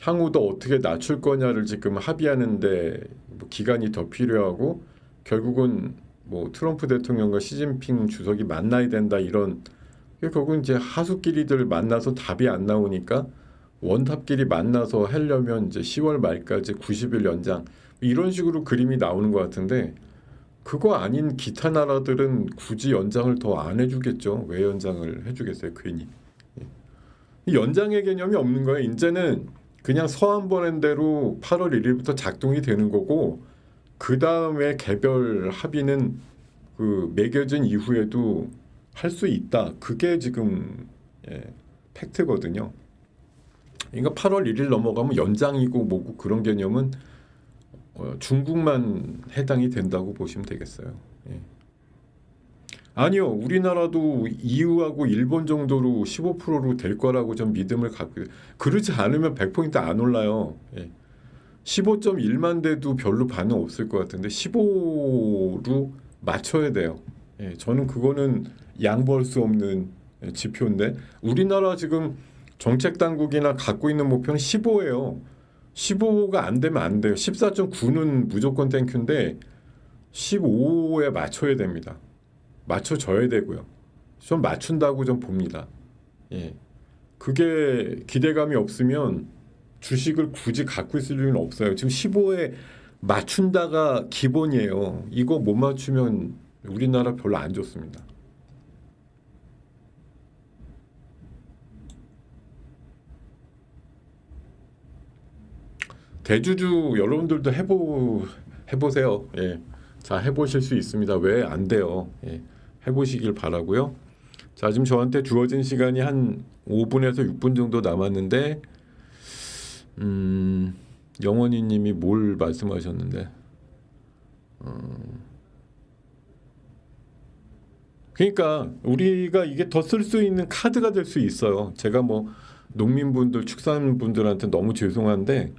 향후도 어떻게 낮출 거냐를 지금 합의하는데 뭐 기간이 더 필요하고 결국은 뭐 트럼프 대통령과 시진핑 주석이 만나야 된다 이런 결국은 이제 하수끼리들 만나서 답이 안 나오니까 원탑끼리 만나서 하려면 이제 10월 말까지 90일 연장 이런 식으로 그림이 나오는 것 같은데 그거 아닌 기타 나라들은 굳이 연장을 더 안 해주겠죠. 왜 연장을 해주겠어요? 괜히 연장의 개념이 없는 거예요. 이제는 그냥 서한 보낸 대로 8월 1일부터 작동이 되는 거고 그 다음에 개별 합의는 그 매겨진 이후에도 할 수 있다. 그게 지금 팩트거든요. 그러니까 8월 1일 넘어가면 연장이고 뭐고 그런 개념은 중국만 해당이 된다고 보시면 되겠어요. 아니요, 우리나라도 EU하고 일본 정도로 15%로 될 거라고 좀 믿음을 갖고 그러지 않으면 100포인트 안 올라요. 15.1만 돼도 별로 반응 없을 것 같은데 15로 맞춰야 돼요. 저는 그거는 양보할 수 없는 지표인데 우리나라 지금 정책 당국이나 갖고 있는 목표는 15예요. 15가 안 되면 안 돼요. 14.9는 무조건 땡큐인데 15에 맞춰야 됩니다. 맞춰줘야 되고요. 좀 맞춘다고 좀 봅니다. 그게 기대감이 없으면 주식을 굳이 갖고 있을 이유는 없어요. 지금 15에 맞춘다가 기본이에요. 이거 못 맞추면 우리나라 별로 안 좋습니다. 대주주 여러분들도 해보세요. 자, 해보실 수 있습니다. 왜 안 돼요? 해보시길 바라고요. 자, 지금 저한테 주어진 시간이 한 5분에서 6분 정도 남았는데 영원히님이 뭘 말씀하셨는데 그러니까 우리가 이게 더 쓸 수 있는 카드가 될 수 있어요. 제가 뭐 농민분들, 축산분들한테 너무 죄송한데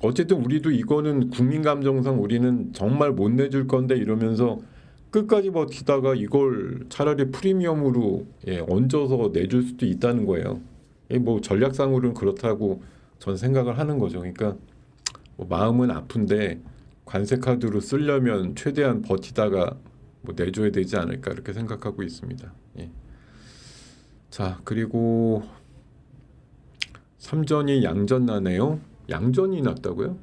어쨌든 우리도 이거는 국민 감정상 우리는 정말 못 내줄 건데 이러면서 끝까지 버티다가 이걸 차라리 프리미엄으로 얹어서 내줄 수도 있다는 거예요. 뭐 전략상으로는 그렇다고 전 생각을 하는 거죠. 그러니까 뭐 마음은 아픈데 관세 카드로 쓰려면 최대한 버티다가 뭐 내줘야 되지 않을까 이렇게 생각하고 있습니다. 자, 그리고 삼전이 양전 나네요. 양전이 났다고요?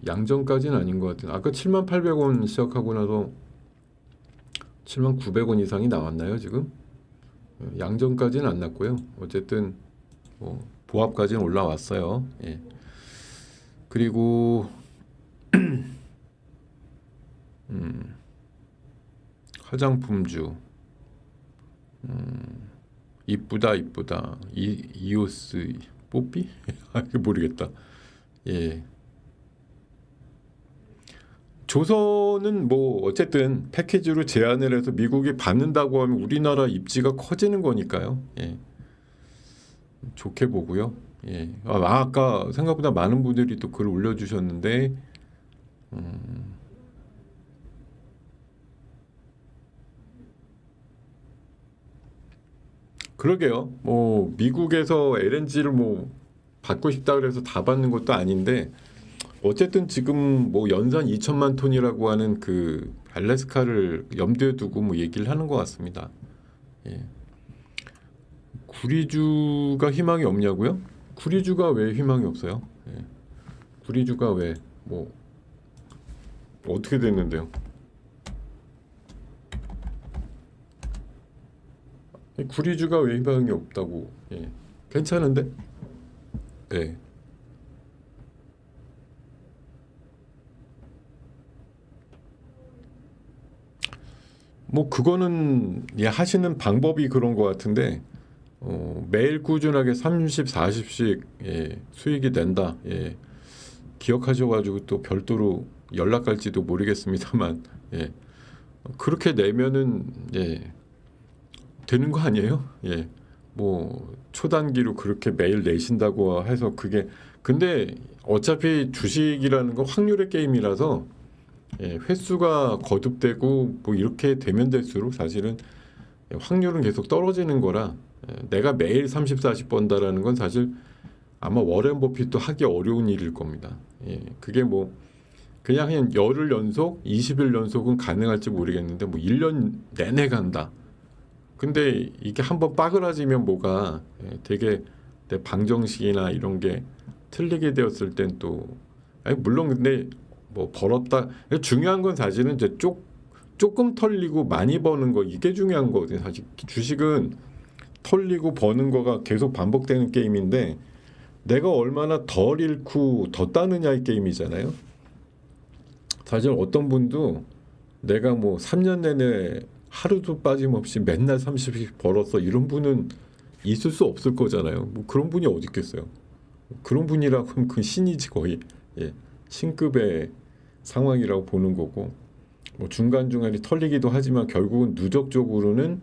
양전까지는 아닌 것 같아요. 아까 78,000원 시작하고 나서 79,000원 이상이 나왔나요 지금? 양전까지는 안 났고요. 어쨌든 뭐 보합까지는 올라왔어요. 그리고 화장품주 이쁘다 이오스 뽀삐? 모르겠다. 조선은 뭐 어쨌든 패키지로 제안을 해서 미국이 받는다고 하면 우리나라 입지가 커지는 거니까요. 좋게 보고요. 아까 생각보다 많은 분들이 또 글을 올려주셨는데 그러게요. 뭐 미국에서 LNG를 뭐 받고 싶다 그래서 다 받는 것도 아닌데 어쨌든 지금 뭐 연산 2천만 톤이라고 하는 그 알래스카를 염두에 두고 뭐 얘기를 하는 것 같습니다. 예. 구리주가 희망이 없냐고요? 구리주가 왜 희망이 없어요? 예. 구리주가 왜 뭐 어떻게 됐는데요? 구리주가 왜 희망이 없다고? 예. 괜찮은데? 예. 뭐 그거는 예, 하시는 방법이 그런 것 같은데 매일 꾸준하게 30, 40씩 예, 수익이 된다. 예. 기억하셔가지고 또 별도로 연락할지도 모르겠습니다만 예. 그렇게 내면은 예, 되는 거 아니에요? 예. 뭐 초단기로 그렇게 매일 내신다고 해서 그게 근데 어차피 주식이라는 건 확률의 게임이라서 예, 횟수가 거듭되고 뭐 이렇게 되면 될수록 사실은 확률은 계속 떨어지는 거라 내가 매일 30, 40 번다라는 건 사실 아마 워렌 버핏도 하기 어려운 일일 겁니다. 예, 그게 뭐 그냥 열흘 연속, 20일 연속은 가능할지 모르겠는데 뭐 1년 내내 간다. 근데 이게 한번 빠그라지면 뭐가 되게 내 방정식이나 이런 게 틀리게 되었을 땐 또 물론 근데 뭐 벌었다 중요한 건 사실은 이제 조금 털리고 많이 버는 거 이게 중요한 거거든요. 사실 주식은 털리고 버는 거가 계속 반복되는 게임인데 내가 얼마나 덜 잃고 더 따느냐의 게임이잖아요. 사실 어떤 분도 내가 뭐 3년 내내 하루도 빠짐없이 맨날 30씩 벌었어 이런 분은 있을 수 없을 거잖아요. 뭐 그런 분이 어디 있겠어요. 그런 분이라고 하면 그 신이지 거의 예, 신급의 상황이라고 보는 거고 뭐 중간중간에 털리기도 하지만 결국은 누적적으로는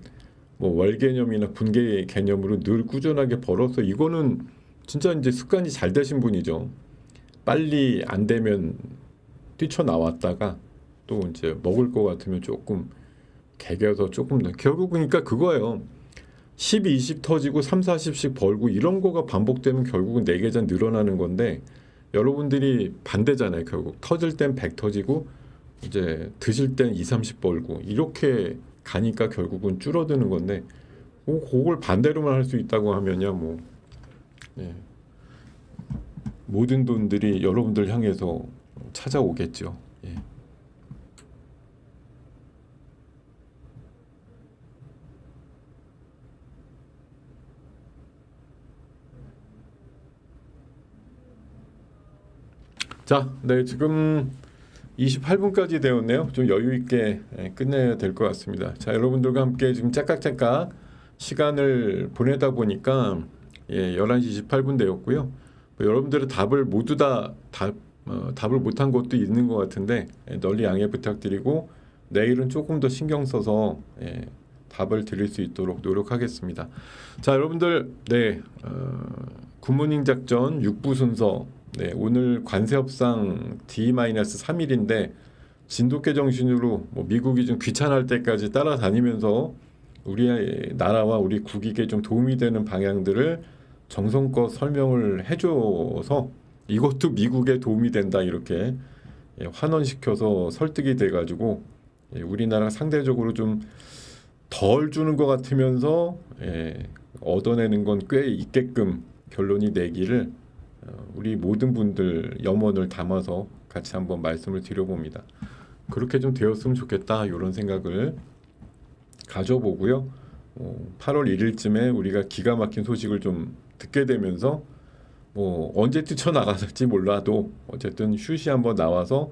뭐 월 개념이나 분기 개념으로 늘 꾸준하게 벌어서 이거는 진짜 이제 습관이 잘 되신 분이죠. 빨리 안 되면 뛰쳐나왔다가 또 이제 먹을 것 같으면 조금 개겨서 조금 더 결국 그러니까 그거예요. 10, 20 터지고 3, 40씩 벌고 이런 거가 반복되면 결국은 내 계좌 늘어나는 건데 여러분들이 반대잖아요. 결국 터질 땐 100 터지고 이제 드실 땐 2, 30 벌고 이렇게 가니까 결국은 줄어드는 건데 그걸 반대로만 할 수 있다고 하면야 뭐 예, 모든 돈들이 여러분들 향해서 찾아오겠죠. 예. 자, 네 지금 28분까지 되었네요. 좀 여유 있게 끝내야 될 것 같습니다. 자, 여러분들과 함께 지금 짝깍짝깍 시간을 보내다 보니까 11시 28분 되었고요. 뭐 여러분들의 답을 모두 다 답을 못한 것도 있는 것 같은데 널리 양해 부탁드리고 내일은 조금 더 신경 써서 답을 드릴 수 있도록 노력하겠습니다. 자, 여러분들 굿모닝 작전 6부 순서 오늘 관세 협상 D-3일인데 진돗개 정신으로 뭐 미국이 좀 귀찮을 때까지 따라다니면서 우리 나라와 우리 국익에 좀 도움이 되는 방향들을 정성껏 설명을 해줘서 이것도 미국에 도움이 된다 이렇게 환원시켜서 설득이 돼가지고 우리나라 상대적으로 좀 덜 주는 것 같으면서 얻어내는 건 꽤 있게끔 결론이 내기를 우리 모든 분들 염원을 담아서 같이 한번 말씀을 드려봅니다. 그렇게 좀 되었으면 좋겠다 이런 생각을 가져보고요. 8월 1일쯤에 우리가 기가 막힌 소식을 좀 듣게 되면서 뭐 언제 뛰쳐나갈지 몰라도 어쨌든 슛이 한번 나와서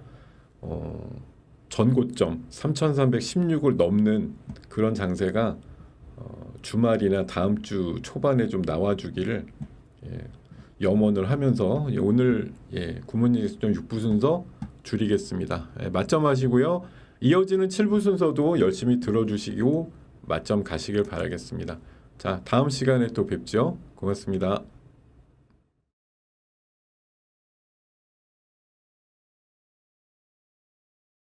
전고점 3,316을 넘는 그런 장세가 주말이나 다음 주 초반에 좀 나와주기를 염원을 하면서 오늘 굿모닝 6부 순서 줄이겠습니다. 맞점하시고요. 이어지는 7부 순서도 열심히 들어주시고 맞점 가시길 바라겠습니다. 자, 다음 시간에 또 뵙죠. 고맙습니다.